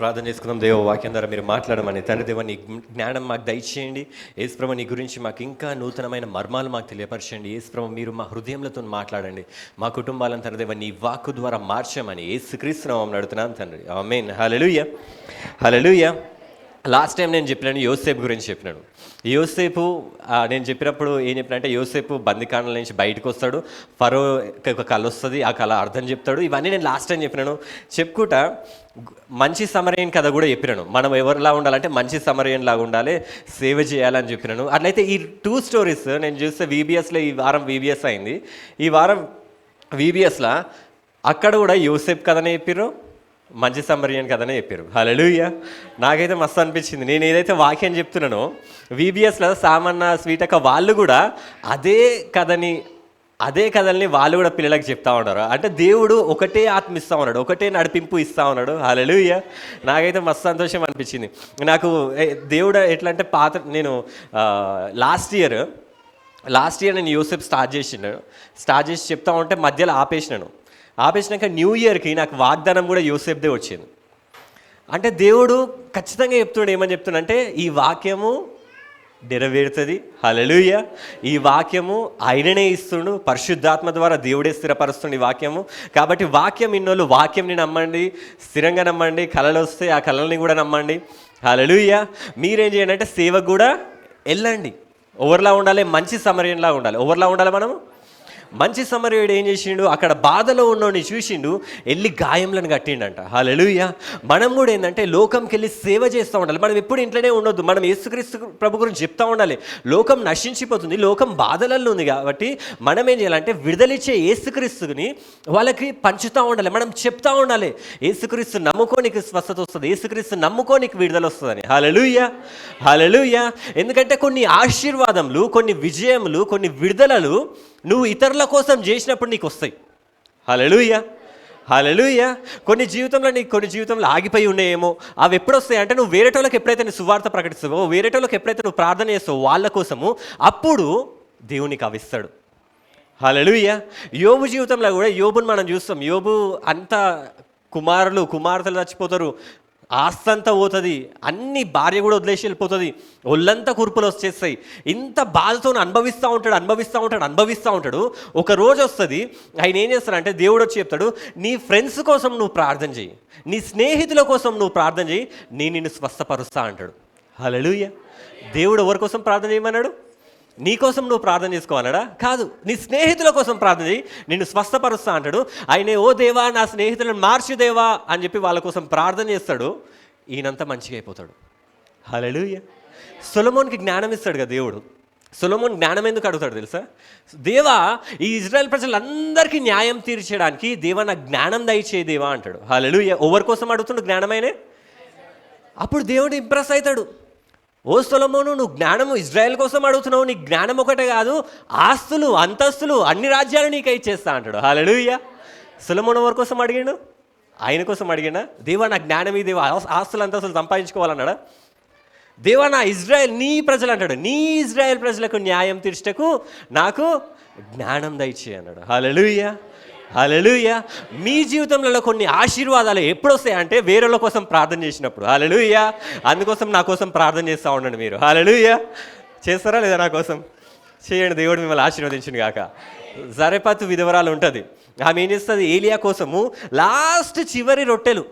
ప్రార్థన చేసుకుందాం. దేవ వాక్యం ద్వారా మీరు మాట్లాడమని తండ్రి దేవ, నీ జ్ఞానం మాకు దయచేయండి. యేసుప్రభు నీ గురించి మాకు ఇంకా నూతనమైన మర్మాలు మాకు తెలియపరచండి. యేసుప్రభు మీరు మా హృదయంతో మాట్లాడండి. మా కుటుంబాలను తండ్రి దేవ నీ వాక్కు ద్వారా మార్చమని యేసుక్రీస్తు నామమున అడుగుతున్నాను తండ్రి. ఆమేన్. హల్లెలూయా, హల్లెలూయా. లాస్ట్ టైం నేను చెప్పినాను యోసేపు గురించి చెప్పినాను. యోసేపు నేను చెప్పినప్పుడు ఏం చెప్పినంటే, యోసేపు బందికాణల నుంచి బయటకు వస్తాడు, ఫరో ఒక కళ వస్తుంది, ఆ కళ అర్థం చెప్తాడు. ఇవన్నీ నేను లాస్ట్ టైం చెప్పినాను. చెప్పుకుంటా మంచి సమరయన్ కథ కూడా చెప్పినాను. మనం ఎవరిలా ఉండాలంటే మంచి సమరయన్ లాగా ఉండాలి, సేవ చేయాలని చెప్పినాను. అట్లయితే ఈ 2 స్టోరీస్ నేను చూస్తే VBSలో ఈ వారం VBS అయింది. ఈ వారం VBSలో అక్కడ కూడా యోసేపు కథనే చెప్పారు, మంచి సమరయన్ కథనే చెప్పారు. హల్లెలూయా. నాకైతే మస్తు అనిపించింది. నేను ఏదైతే వాక్యం చెప్తున్నానో VBSలో సామన్న స్వీటక్క వాళ్ళు కూడా అదే కథల్ని వాళ్ళు కూడా పిల్లలకు చెప్తా ఉన్నారు. అంటే దేవుడు ఒకటే ఆత్మ ఇస్తూ ఉన్నాడు, ఒకటే నడిపింపు ఇస్తూ ఉన్నాడు. హల్లెలూయా. నాకైతే మస్తు సంతోషం అనిపించింది. నాకు దేవుడు ఎట్లా అంటే నేను లాస్ట్ ఇయర్ నేను యోసేపు స్టార్ట్ చేసి చెప్తా ఉంటే మధ్యలో ఆపేసినాక న్యూ ఇయర్కి నాకు వాగ్దానం కూడా యోసేపుదే వచ్చింది. అంటే దేవుడు ఖచ్చితంగా చెప్తున్నాడు. ఏమని చెప్తున్నాడంటే, ఈ వాక్యము నెరవేరుతుంది. హల్లెలూయా. ఈ వాక్యము ఆయననే ఇస్తుండు, పరిశుద్ధాత్మ ద్వారా దేవుడే స్థిరపరుస్తుండు ఈ వాక్యము. కాబట్టి వాక్యం ఇన్నోళ్ళు వాక్యంని నమ్మండి, స్థిరంగా నమ్మండి. కళలు వస్తే ఆ కళల్ని కూడా నమ్మండి. హల్లెలూయా. మీరేం చేయండి అంటే సేవకు కూడా వెళ్ళండి. ఎవరిలా ఉండాలి? మంచి సమరయంలా ఉండాలి. ఎవరిలా ఉండాలి? మనం మంచి సమరయుడు ఏం చేసిండు? అక్కడ బాధలో ఉన్నోడిని చూసిండు, వెళ్ళి గాయంలను కట్టిండంట. హల్లెలూయా. మనం కూడా ఏంటంటే లోకంకి వెళ్ళి సేవ చేస్తూ ఉండాలి. మనం ఎప్పుడు ఇంట్లోనే ఉండొద్దు. మనం యేసుక్రీస్తు ప్రభు గురించి చెప్తూ ఉండాలి. లోకం నశించిపోతుంది, లోకం బాధలలో ఉంది. కాబట్టి మనం ఏం చేయాలంటే విడుదలిచ్చే యేసుక్రీస్తుని వాళ్ళకి పంచుతూ ఉండాలి. మనం చెప్తా ఉండాలి, యేసుక్రీస్తు నమ్ముకోనికి స్వస్థత వస్తుంది, యేసుక్రీస్తు నమ్ముకోనికి విడుదల వస్తుందని. హల్లెలూయా, హల్లెలూయా. ఎందుకంటే కొన్ని ఆశీర్వాదములు, కొన్ని విజయములు, కొన్ని విడుదలలు నువ్వు ఇతరుల కోసం చేసినప్పుడు నీకు వస్తాయి. హల్లెలూయా, హల్లెలూయా. కొన్ని జీవితంలో ఆగిపోయి ఉన్నాయేమో, అవి ఎప్పుడు వస్తాయి అంటే నువ్వు వేరేటోళ్ళకి ఎప్పుడైతే నువ్వు సువార్త ప్రకటిస్తావో, వేరేటోళ్ళకి ఎప్పుడైతే నువ్వు ప్రార్థన చేస్తావో వాళ్ళ కోసము, అప్పుడు దేవునికి అవి ఇస్తాడు. హల్లెలూయా. యోబు జీవితంలో కూడా యోబుని మనం చూస్తాం. యోబు అంత కుమార్తెలు చచ్చిపోతారు, ఆస్తంతా పోతుంది, అన్ని భార్య కూడా వదిలేసి వెళ్ళిపోతుంది, ఒళ్ళంతా కురుపులు వచ్చేస్తాయి. ఇంత బాధతో అనుభవిస్తూ ఉంటాడు. ఒక రోజు వస్తుంది, ఆయన ఏం చేస్తాడంటే దేవుడు వచ్చి చెప్తాడు, నీ ఫ్రెండ్స్ కోసం నువ్వు ప్రార్థన చేయి, నీ స్నేహితుల కోసం నువ్వు ప్రార్థన చేయి, నేను నిన్ను స్వస్థపరుస్తా అంటాడు. హల్లెలూయా. దేవుడు ఎవరి కోసం ప్రార్థన చేయమన్నాడు? నీ కోసం నువ్వు ప్రార్థన చేసుకోవాలడా? కాదు, నీ స్నేహితుల కోసం ప్రార్థన చేయి, నిన్ను స్వస్థపరుస్తా అంటాడు. ఆయనే ఓ దేవా నా స్నేహితులను మార్చు దేవా అని చెప్పి వాళ్ళ కోసం ప్రార్థన చేస్తాడు. ఈయనంతా మంచిగా అయిపోతాడు. హల్లెలూయా. సొలొమోన్కి జ్ఞానం ఇస్తాడు కదా దేవుడు. సొలొమోన్ జ్ఞానం ఎందుకు అడుగుతాడు తెలుసా? దేవా, ఈ ఇజ్రాయెల్ ప్రజలందరికీ న్యాయం తీర్చడానికి దేవా నాకు జ్ఞానం దయచేయి దేవా అంటాడు. హల్లెలూయా. ఎవరి కోసం అడుగుతాడు? జ్ఞానమైనే. అప్పుడు దేవుడు ఇంప్రెస్ అవుతాడు. ఓ సొలొమోను, నువ్వు జ్ఞానము ఇజ్రాయెల్ కోసం అడుగుతున్నావు, నీ జ్ఞానం ఒకటే కాదు, ఆస్తులు అంతస్తులు అన్ని రాజ్యాలు నీకే ఇచ్చేస్తా అంటాడు. హల్లెలూయా. సొలొమోను ఎవరి కోసం అడిగాడు? ఆయన కోసం అడిగినా? దేవా నా జ్ఞానం ఈ దేవా ఆస్తులు అంతస్తులు సంపాదించుకోవాలన్నాడా? దేవా నా నీ ప్రజలు అంటాడు, నీ ఇజ్రాయెల్ ప్రజలకు న్యాయం తీర్చటకు నాకు జ్ఞానం దయచేయి అన్నాడు. హల్లెలూయా, హల్లెలూయా. మీ జీవితంలో కొన్ని ఆశీర్వాదాలు ఎప్పుడు వస్తాయంటే వేరేల కోసం ప్రార్థన చేసినప్పుడు. హల్లెలూయా. అందుకోసం నా కోసం ప్రార్థన చేస్తూ ఉండండి మీరు. హల్లెలూయా. చేస్తారా లేదా? నా కోసం చేయండి, దేవుడు మిమ్మల్ని ఆశీర్వదించును గాక. జరెపతు విధవరాలు ఉంటుంది, ఆమె ఏం చేస్తుంది? ఏలియా కోసము లాస్ట్ చివరి రొట్టెలు,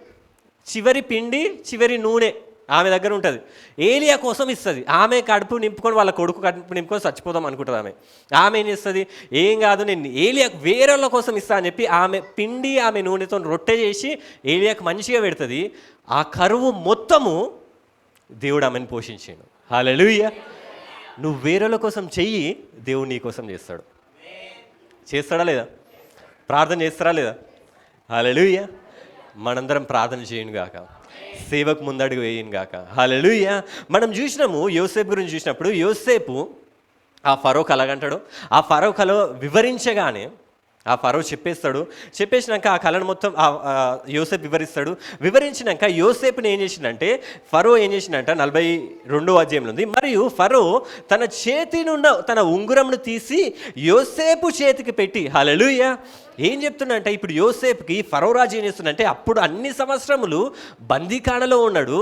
చివరి పిండి, చివరి నూనె ఆమె దగ్గర ఉంటుంది. ఏలియా కోసం ఇస్తుంది. ఆమె కడుపు నింపుకొని వాళ్ళ కొడుకు కడుపు నింపుకొని చచ్చిపోదాం అనుకుంటుంది. ఆమె ఏం చేస్తుంది? ఏం కాదు, నేను ఏలియాకు వేరేళ్ళ కోసం ఇస్తా అని చెప్పి ఆమె పిండి, ఆమె నూనెతో రొట్టె చేసి ఏలియాకు మంచిగా పెడుతుంది. ఆ కరువు మొత్తము దేవుడు ఆమెను పోషించాడు. హల్లెలూయా. నువ్వు వేరేళ్ళ కోసం చెయ్యి, దేవుడు నీ కోసం చేస్తాడు. చేస్తాడా లేదా? ప్రార్థన చేస్తారా లేదా? హల్లెలూయా. మనందరం ప్రార్థన చేయను గాక, సేవకు ముందడుగు వేయను గాక. హల్లెలూయా. మనం చూసినాము యోసేపు గురించి చూసినప్పుడు, యోసేపు ఆ ఫరో కలగంటాడు. ఆ ఫరో కల వివరించగానే ఆ ఫరో చెప్పేసినాక ఆ కళను మొత్తం యోసేపు వివరించినాక యోసేపుని ఏం చేసిందంటే ఫరో ఏం చేసిందంట 42వ అధ్యాయంలో ఉంది. మరియు ఫరో తన చేతినున్న తన ఉంగరంను తీసి యోసేపు చేతికి పెట్టి, హల్లెలూయా, ఏం చెప్తున్నంటే ఇప్పుడు యోసేపుకి ఫరో రాజు ఏం చేస్తుందంటే అప్పుడు అన్ని సంవత్సరములు బందీఖానలో ఉన్నాడు,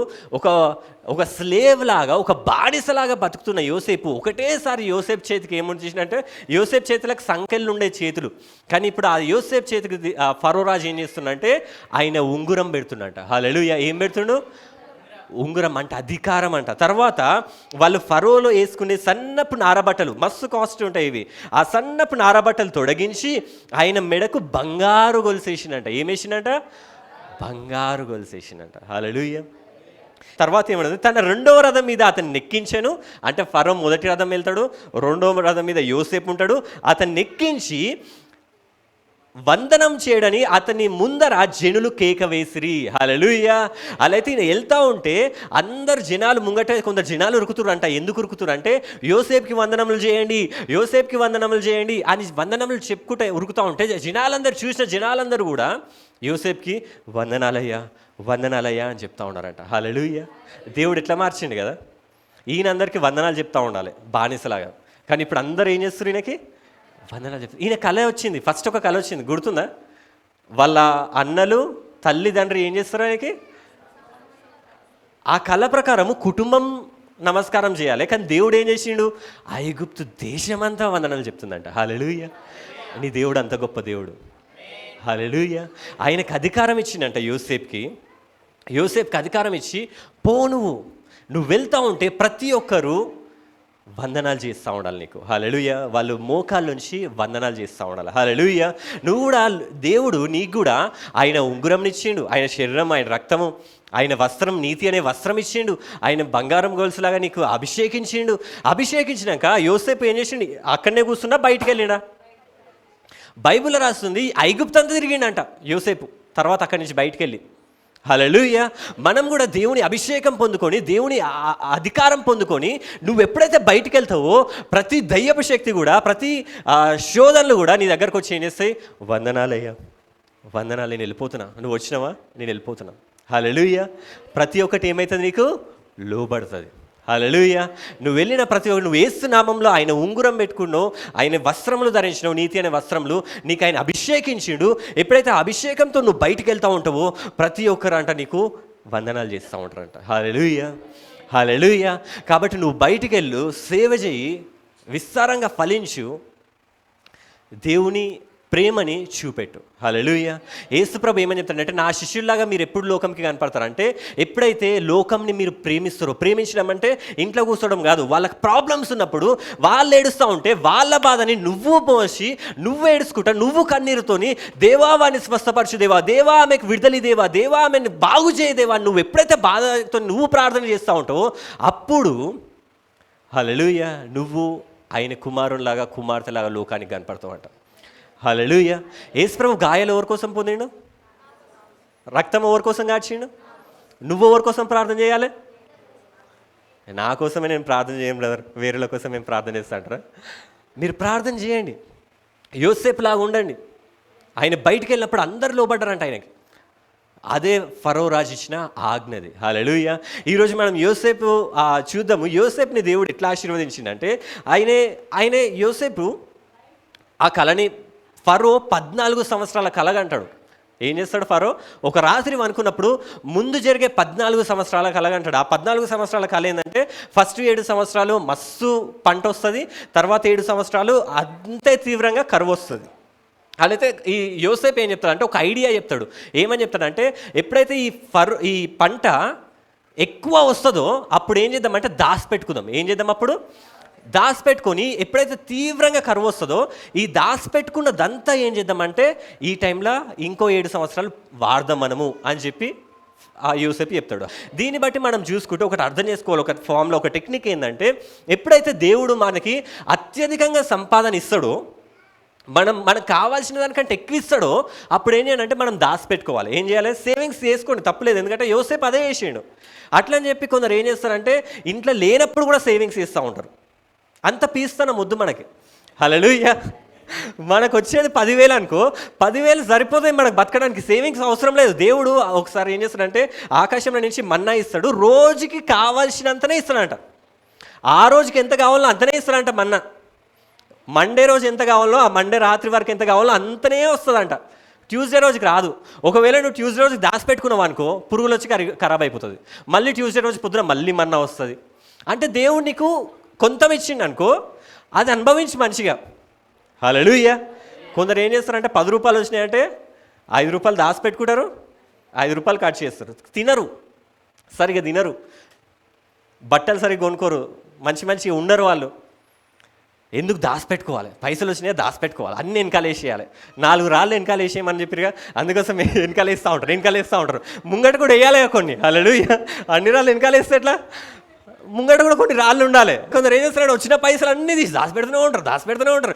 ఒక స్లేవ్ లాగా, ఒక బానిసలాగా బతుకుతున్న యోసేపు ఒకటేసారి యోసేపు చేతికి ఏమని చేసినట్టే, యోసేపు చేతులకు సంకెళ్ళు ఉండే చేతులు, కానీ ఇప్పుడు ఆ యోసేపు చేతికి ఫరో రాజు ఏం చేస్తుందంటే ఆయన ఉంగురం పెడుతున్నట్ట. హల్లెలూయా, ఏం పెడుతుండు? ఉంగురం అంట, అధికారం అంట. తర్వాత వాళ్ళు ఫరోలో వేసుకునే సన్నపు నారబట్టలు, మస్తు కాస్ట్ ఉంటాయి ఇవి, ఆ సన్నపు నారబట్టలు తొలగించి ఆయన మెడకు బంగారు గొలుసేసినంట. ఏమేసినంట? బంగారు గొలుసేసినంట. హల్లెలూయా. తర్వాత ఏమన్నది, తన రెండవ రథం మీద అతన్ని ఎక్కించాను. అంటే ఫరో మొదటి రథం వెళ్తాడు, రెండవ రథం మీద యోసేపు ఉంటాడు. అతన్ని ఎక్కించి వందనం చేయడని అతని ముందర జనులు కేక వేసిరి. హల్లెలూయా. అలా అయితే ఈయన వెళ్తూ ఉంటే అందరు జనాలు ముంగట కొందరు జనాలు ఉరుకుతురు అంట. ఎందుకు ఉరుకుతురు అంటే యోసేపుకి వందనములు చేయండి, యోసేపుకి వందనములు చేయండి అని వందనములు చెప్పుకుంటే ఉరుకుతూ ఉంటే జనాలందరూ చూసిన జనాలందరూ కూడా యోసేపుకి వందనాలయ్యా వందనాలయ్యా అని చెప్తా ఉన్నారంట. హల్లెలూయా. దేవుడు ఎట్లా మార్చిండు కదా, ఈయన అందరికీ వందనాలు చెప్తా ఉండాలి బానిసలాగా, కానీ ఇప్పుడు అందరూ ఏం చేస్తారు? ఈయనకి వందనాలు చెప్తారు. ఈయన కళ వచ్చింది, ఫస్ట్ ఒక కళ వచ్చింది, గుర్తుందా? వాళ్ళ అన్నలు తల్లిదండ్రి ఏం చేస్తారు ఆయనకి? ఆ కళ ప్రకారము కుటుంబం నమస్కారం చేయాలి, కానీ దేవుడు ఏం చేసిండు? ఐగుప్తు దేశమంతా వందనాలు చెప్తుందంట. హల్లెలూయా. నీ దేవుడు అంత గొప్ప దేవుడు. హల్లెలూయా. ఆయనకు అధికారం ఇచ్చిందంట యోసేపుకి అధికారం ఇచ్చి, నువ్వు వెళ్తూ ఉంటే ప్రతి ఒక్కరూ వందనాలు చేస్తూ ఉండాలి నీకు. హల్లెలూయా. వాళ్ళు మోకాళ్ళ నుంచి వందనాలు చేస్తూ ఉండాలి. హల్లెలూయా. నువ్వు కూడా, దేవుడు నీకు కూడా ఆయన ఉంగురం ఇచ్చిండు, ఆయన శరీరం, ఆయన రక్తము, ఆయన వస్త్రం, నీతి అనే వస్త్రం ఇచ్చిండు, ఆయన బంగారం గొలుసులాగా నీకు అభిషేకించినాక యోసేపు ఏం చేసిండు? అక్కడనే కూర్చున్నా బయటికి వెళ్ళినా? బైబిల్లో రాస్తుంది ఐగుప్తు అంతా తిరిగిండంట యోసేపు, తర్వాత అక్కడి నుంచి బయటికి వెళ్ళి. హల్లెలూయా. మనం కూడా దేవుని అభిషేకం పొందుకొని, దేవుని అధికారం పొందుకొని నువ్వు ఎప్పుడైతే బయటికి వెళ్తావో ప్రతి దయ్యపు శక్తి కూడా, ప్రతి శోధనలు కూడా నీ దగ్గరకు వచ్చి ఏం చేస్తాయి? వందనాలయ్యా వందనాలు, నేను వెళ్ళిపోతున్నా, నువ్వు వచ్చినావా, నేను వెళ్ళిపోతున్నా. హల్లెలూయా. ప్రతి ఒక్కటి ఏమవుతుంది? నీకు లోబడుతుంది. హల్లెలూయా. నువ్వు వెళ్ళిన ప్రతి ఒక్కరు, నువ్వు యేసు నామంలో ఆయన ఉంగురం పెట్టుకున్నావు, ఆయన వస్త్రములు ధరించినావు, నీతి అనే వస్త్రములు, నీకు ఆయన అభిషేకించిండు. ఎప్పుడైతే ఆ అభిషేకంతో నువ్వు బయటికి వెళ్తూ ఉంటావో ప్రతి ఒక్కరు అంట నీకు వందనాలు చేస్తూ ఉంటారంట. హల్లెలూయా. హల్లెలూయా. కాబట్టి నువ్వు బయటికి వెళ్ళు, సేవ చేయి, విస్తారంగా ఫలించు, దేవుని ప్రేమని చూపెట్టు. హల్లెలూయా. యేసుప్రభు ఏమని చెప్తాడంటే, నా శిష్యుల్లాగా మీరు ఎప్పుడు లోకంకి కనపడతారంటే ఎప్పుడైతే లోకంని మీరు ప్రేమిస్తారో. ప్రేమించడం అంటే ఇంట్లో కూర్చోవడం కాదు. వాళ్ళకి ప్రాబ్లమ్స్ ఉన్నప్పుడు వాళ్ళు ఏడుస్తూ ఉంటే వాళ్ళ బాధని నువ్వు మోసి, నువ్వు ఏడుచుకుంటా, నువ్వు కన్నీరుతోని, దేవా వాడిని స్వస్థపరచు దేవా, దేవా ఆమెకు విడుదల దేవా, దేవా ఆమెను బాగు చేయదేవా, నువ్వు ఎప్పుడైతే బాధతో నువ్వు ప్రార్థన చేస్తూ ఉంటావో అప్పుడు హల్లెలూయా నువ్వు ఆయన కుమారులాగా, కుమార్తెలాగా లోకానికి కనపడతావు అంట. హల్లెలూయా. యేసుప్రభు గాయాలు ఎవరి కోసం పొందిండు? రక్తం ఎవరి కోసం కాచిండు? నువ్వు ఎవరి కోసం ప్రార్థన చేయాలి? నా కోసమే నేను ప్రార్థన చేయను బ్రదర్, వేరేల కోసం మేము ప్రార్థన చేస్తా అంటారా? మీరు ప్రార్థన చేయండి, యోసేపు లాగా ఉండండి. ఆయన బయటికి వెళ్ళినప్పుడు అందరు లోబడ్డారంట ఆయనకి. అదే ఫరో రాజు ఇచ్చిన ఆజ్ఞది. హల్లెలూయా. ఈరోజు మనం యోసేపు చూద్దాము. యోసేపుని దేవుడు ఎట్లా ఆశీర్వదించిందంటే, ఆయనే యోసేపు ఆ కళని ఫరో 14 సంవత్సరాల కలగంటాడు. ఏం చేస్తాడు ఫరో? ఒక రాత్రి అనుకున్నప్పుడు ముందు జరిగే 14 సంవత్సరాల కలగంటాడు. ఆ 14 సంవత్సరాల కళ ఏంటంటే, ఫస్ట్ 7 సంవత్సరాలు మస్తు పంట వస్తుంది, తర్వాత 7 సంవత్సరాలు అంతే తీవ్రంగా కరువు వస్తుంది. అయితే ఈ యోసేపు ఏం చెప్తాడంటే ఒక ఐడియా చెప్తాడు. ఏమని చెప్తాడంటే, ఎప్పుడైతే ఈ పంట ఎక్కువ వస్తుందో అప్పుడు ఏం చేద్దామంటే దాచిపెట్టుకుందాం. ఏం చేద్దాం? అప్పుడు దాచిపెట్టుకొని ఎప్పుడైతే తీవ్రంగా కరువు వస్తుందో ఈ దాచిపెట్టుకున్నదంతా ఏం చేద్దామంటే ఈ టైంలో ఇంకో 7 సంవత్సరాలు వాడదాం మనము అని చెప్పి ఆ యోసేపు చెప్తాడు. దీన్ని బట్టి మనం చూసుకుంటే ఒకటి అర్థం చేసుకోవాలి. ఒక ఫామ్లో ఒక టెక్నిక్ ఏంటంటే, ఎప్పుడైతే దేవుడు మనకి అత్యధికంగా సంపాదన ఇస్తాడో, మనకు కావాల్సిన దానికంటే ఎక్కువ ఇస్తాడో అప్పుడు ఏం చేయాలంటే మనం దాచిపెట్టుకోవాలి. ఏం చేయాలి? సేవింగ్స్ చేసుకోండి, తప్పలేదు. ఎందుకంటే యోసేపు అదే చేసిండు. అట్లని చెప్పి కొందరు ఏం చేస్తారంటే ఇంట్లో లేనప్పుడు కూడా సేవింగ్స్ చేస్తూ ఉంటారు. అంత పీస్తనం వద్దు మనకి. హల్లెలూయా. మనకు వచ్చేది 10,000 అనుకో, 10,000 సరిపోతాయి మనకు బతకడానికి, సేవింగ్స్ అవసరం లేదు. దేవుడు ఒకసారి ఏం చేస్తాడంటే ఆకాశంలో నుంచి మన్నా ఇస్తాడు, రోజుకి కావాల్సినంతనే ఇస్తాడంట. ఆ రోజుకి ఎంత కావాలో అంతనే ఇస్తాడంట మన్నా. మండే రోజు ఎంత కావాలో ఆ మండే రాత్రి వరకు ఎంత కావాలో అంతనే వస్తుందంట. ట్యూస్డే రోజుకి రాదు. ఒకవేళ నువ్వు ట్యూస్డే రోజుకి దాచిపెట్టుకున్నావు అనుకో, పురుగులు వచ్చి ఖరాబ్ అయిపోతుంది. మళ్ళీ ట్యూస్డే రోజు పొద్దున మళ్ళీ మన్నా వస్తుంది. అంటే దేవుడు నీకు కొంత ఇచ్చిండు అనుకో, అది అనుభవించి మంచిగా. హల్లెలూయా. కొందరు ఏం చేస్తారంటే 10 రూపాయలు వచ్చినాయంటే 5 రూపాయలు దాచిపెట్టుకుంటారు, 5 రూపాయలు కట్ చేస్తారు. తినరు, సరిగా తినరు, బట్టలు సరిగ్గా కొనుక్కోరు, మంచి ఉండరు వాళ్ళు. ఎందుకు దాచిపెట్టుకోవాలి? పైసలు వచ్చినాయా దాచిపెట్టుకోవాలి, అన్ని వెనకాల వేసేయాలి. 4 రాళ్ళు వెనకాల వేసేయమని చెప్పిరుగా, అందుకోసం వెనకాల వేస్తూ ఉంటారు. ముంగట కూడా వేయాలి కొన్ని. హల్లెలూయా. అన్ని రాళ్ళు వెనకాల వేస్తే ఎట్లా? ముంగట కూడా కొన్ని రాళ్ళు ఉండాలి. కొందరు ఏం చేస్తాడు, వచ్చిన పైసలు అన్నీ తీసి దాచిపెడుతూనే ఉంటారు.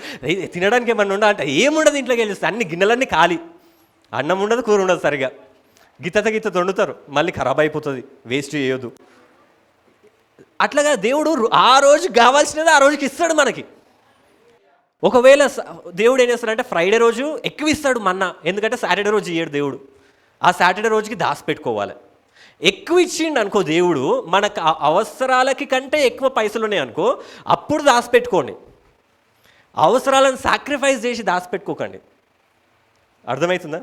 తినడానికి ఏమన్నా ఉండాలి అంటే ఏముండదు, ఇంట్లోకి వెళ్ళి అన్ని గిన్నెలన్నీ ఖాళీ, అన్నం ఉండదు, కూర ఉండదు, సరిగా గిత్త వండుతారు, మళ్ళీ ఖరాబ్ అయిపోతుంది, వేస్ట్ చేయొద్దు. అట్లాగా దేవుడు ఆ రోజు కావాల్సినది ఆ రోజుకి ఇస్తాడు మనకి. ఒకవేళ దేవుడు ఏం చేస్తాడంటే ఫ్రైడే రోజు ఎక్కువ ఇస్తాడు మన్నా, ఎందుకంటే సాటర్డే రోజు ఇయ్యాడు దేవుడు. ఆ సాటర్డే రోజుకి దాచిపెట్టుకోవాలి. ఎక్కువ ఇచ్చిండు అనుకో దేవుడు, మనకు అవసరాలకి కంటే ఎక్కువ పైసలు ఉన్నాయి అనుకో, అప్పుడు దాచిపెట్టుకోండి. అవసరాలను సాక్రిఫైస్ చేసి దాచిపెట్టుకోకండి. అర్థమవుతుందా?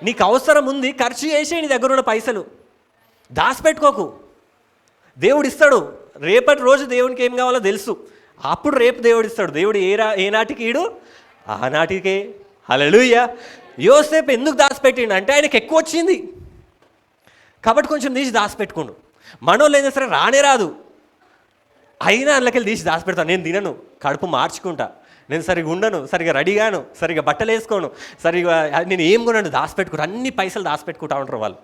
నీకు అవసరం ఉంది, ఖర్చు చేసే నీ దగ్గర ఉన్న పైసలు దాచిపెట్టుకోకు. దేవుడు ఇస్తాడు. రేపటి రోజు దేవునికి ఏం కావాలో తెలుసు, అప్పుడు రేపు దేవుడు ఇస్తాడు. దేవుడు ఏ నాటికి ఈడు ఆ నాటికే. హల్లెలూయా. యోసేపు ఎందుకు దాచిపెట్టిండు అంటే ఆయనకి ఎక్కువ వచ్చింది కాబట్టి కొంచెం తీసి దాచిపెట్టుకోండు. మనోళ్ళు ఏం చేస్తారో రానే రాదు, అయినా అందులోకెళ్ళి తీసి దాచిపెడతాను. నేను తినను, కడుపు మార్చుకుంటా, నేను సరిగా ఉండను, సరిగా రెడీగాను, సరిగా బట్టలు వేసుకోను, సరిగా నేను ఏం కొనను, దాచిపెట్టుకుంటా. అన్ని పైసలు దాచిపెట్టుకుంటా ఉంటారు వాళ్ళు.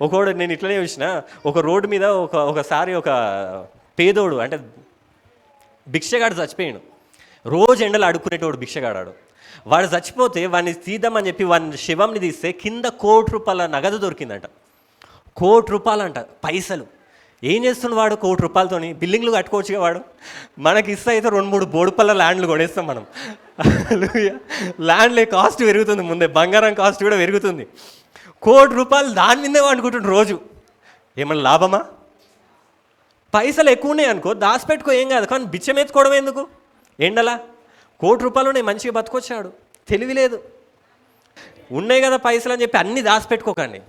ఒకడు నేను ఇట్లనే చూసిన, ఒక రోడ్డు మీద ఒకసారి ఒక పేదోడు అంటే భిక్షగాడు చచ్చిపోయాడు. రోజు ఎండలు అడుక్కునేటోడు భిక్షగాడాడు. వాడు చచ్చిపోతే వాడిని తీద్దామని చెప్పి వాడిని శవంని తీస్తే కింద ₹1,00,00,000 నగదు దొరికిందంట. ₹1,00,00,000 అంట పైసలు. ఏం చేస్తున్నాడు వాడు? ₹1,00,00,000 బిల్డింగ్లు కట్టుకోవచ్చుగా వాడు. మనకి ఇస్తే అయితే 2-3 బోడుపల్ల ల్యాండ్లు కొనేస్తాం మనం. ల్యాండ్లే కాస్ట్ పెరుగుతుంది, ముందే బంగారం కాస్ట్ కూడా పెరుగుతుంది. ₹1,00,00,000 దాని మీదే వండుకుంటుండ్రు రోజు. ఏమన్నా లాభమా? పైసలు ఎక్కువ ఉన్నాయి అనుకో, దాచిపెట్టుకో, ఏం కాదు. కానీ బిచ్చం ఎత్తుకోవడం ఎందుకు ఎండలా? ₹1,00,00,000 మంచిగా బతుకొచ్చాడు, తెలివి లేదు. ఉన్నాయి కదా పైసలు అని చెప్పి అన్నీ దాచిపెట్టుకోకండి.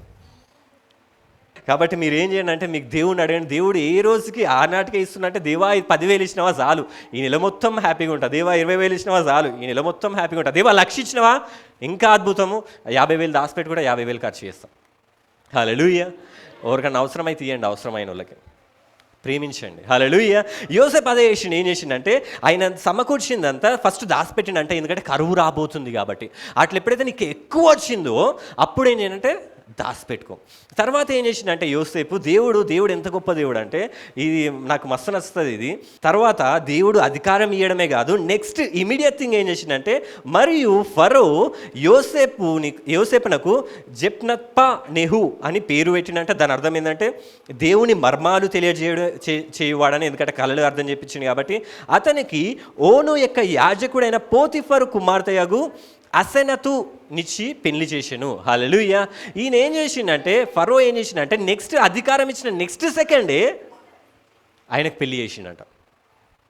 కాబట్టి మీరు ఏం చేయండి అంటే, మీకు దేవుడిని అడగండి. దేవుడు ఏ రోజుకి ఆనాటికే ఇస్తున్నట్టే, దేవా 10,000 ఇచ్చినవా చాలు, ఈ నెల మొత్తం హ్యాపీగా ఉంటా. దేవా 20,000 ఇచ్చినవా చాలు, ఈ నెల మొత్తం హ్యాపీగా ఉంటా. దేవా 1,00,000 ఇచ్చినవా ఇంకా అద్భుతము, 50,000 దాచిపెట్టి కూడా 50,000 ఖర్చు చేస్తాం. హల్లెలూయా. ఎవరికన్నా అవసరమైతే ఇవ్వండి, అవసరమైన వాళ్ళకి ప్రేమించండి. హల్లెలూయా. యోసేపు అదే చేసిండు. ఏం చేసిండంటే ఆయన సమకూర్చిందంతా ఫస్ట్ దాచిపెట్టిండంటే, ఎందుకంటే కరువు రాబోతుంది కాబట్టి. అట్లా ఎప్పుడైతే నీకు ఎక్కువ వచ్చిందో అప్పుడు ఏం చేయాలంటే దాచిపెట్టుకో. తర్వాత ఏం చేసిండంటే యోసేపు, దేవుడు ఎంత గొప్ప దేవుడు అంటే, ఇది నాకు మస్తు నచ్చుతుంది ఇది. తర్వాత దేవుడు అధికారం ఇవ్వడమే కాదు, నెక్స్ట్ ఇమీడియట్ థింగ్ ఏం చేసిండంటే, మరియు ఫరో యోసేపునకు జెప్నప్పా నెహు అని పేరు పెట్టినంటే, దాని అర్థం ఏంటంటే దేవుని మర్మాలు చేయువాడని. ఎందుకంటే కళలు అర్థం చెప్పించింది కాబట్టి. అతనికి ఓను యొక్క యాజకుడైన పోతిఫరు కుమార్తెయగు అసెనతు నిచ్చి పెళ్లి చేసాను. హల్లెలూయా. ఈయన ఏం చేసిండంటే, ఫరో ఏం చేసిండంటే, నెక్స్ట్ అధికారం ఇచ్చిన నెక్స్ట్ సెకండే ఆయనకు పెళ్లి చేసిండంట.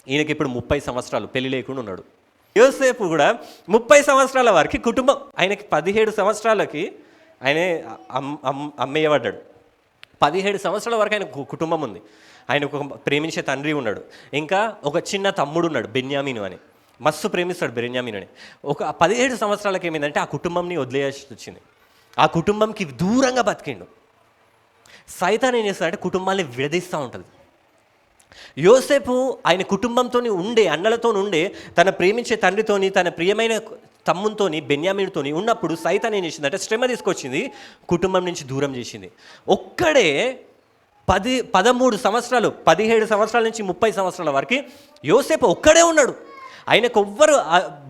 ఈయనకి ఇప్పుడు 30 సంవత్సరాలు, పెళ్లి లేకుండా ఉన్నాడు. యోసేపు కూడా 30 సంవత్సరాల వరకు కుటుంబం, ఆయనకి 17 సంవత్సరాలకి ఆయనే అమ్మేయబడ్డాడు. 17 సంవత్సరాల వరకు ఆయన కుటుంబం ఉంది. ఆయన ఒక ప్రేమించే తండ్రి ఉన్నాడు, ఇంకా ఒక చిన్న తమ్ముడు ఉన్నాడు బెన్యామీను అని. మస్తు ప్రేమిస్తాడు బెన్యామీను అని. ఒక 17 సంవత్సరాలకి ఏమైందంటే ఆ కుటుంబంని వదిలేయాల్సి వచ్చింది. ఆ కుటుంబంకి దూరంగా బతికిండు. సైతాన్ ఏం చేస్తాడంటే కుటుంబాన్ని విడదీస్తూ ఉంటుంది. యోసేపు ఆయన కుటుంబంతో ఉండే, అన్నలతో ఉండే, తన ప్రేమించే తండ్రితోని, తన ప్రియమైన తమ్మునితోని, బెన్యామీనుతోని ఉన్నప్పుడు సైతాన్ ఏం చేసిందంటే శ్రమ తీసుకొచ్చింది, కుటుంబం నుంచి దూరం చేసింది. ఒక్కడే 13 సంవత్సరాలు, 17 సంవత్సరాల నుంచి 30 సంవత్సరాల వరకు యోసేపు ఒక్కడే ఉన్నాడు. ఆయనకు ఎవ్వరు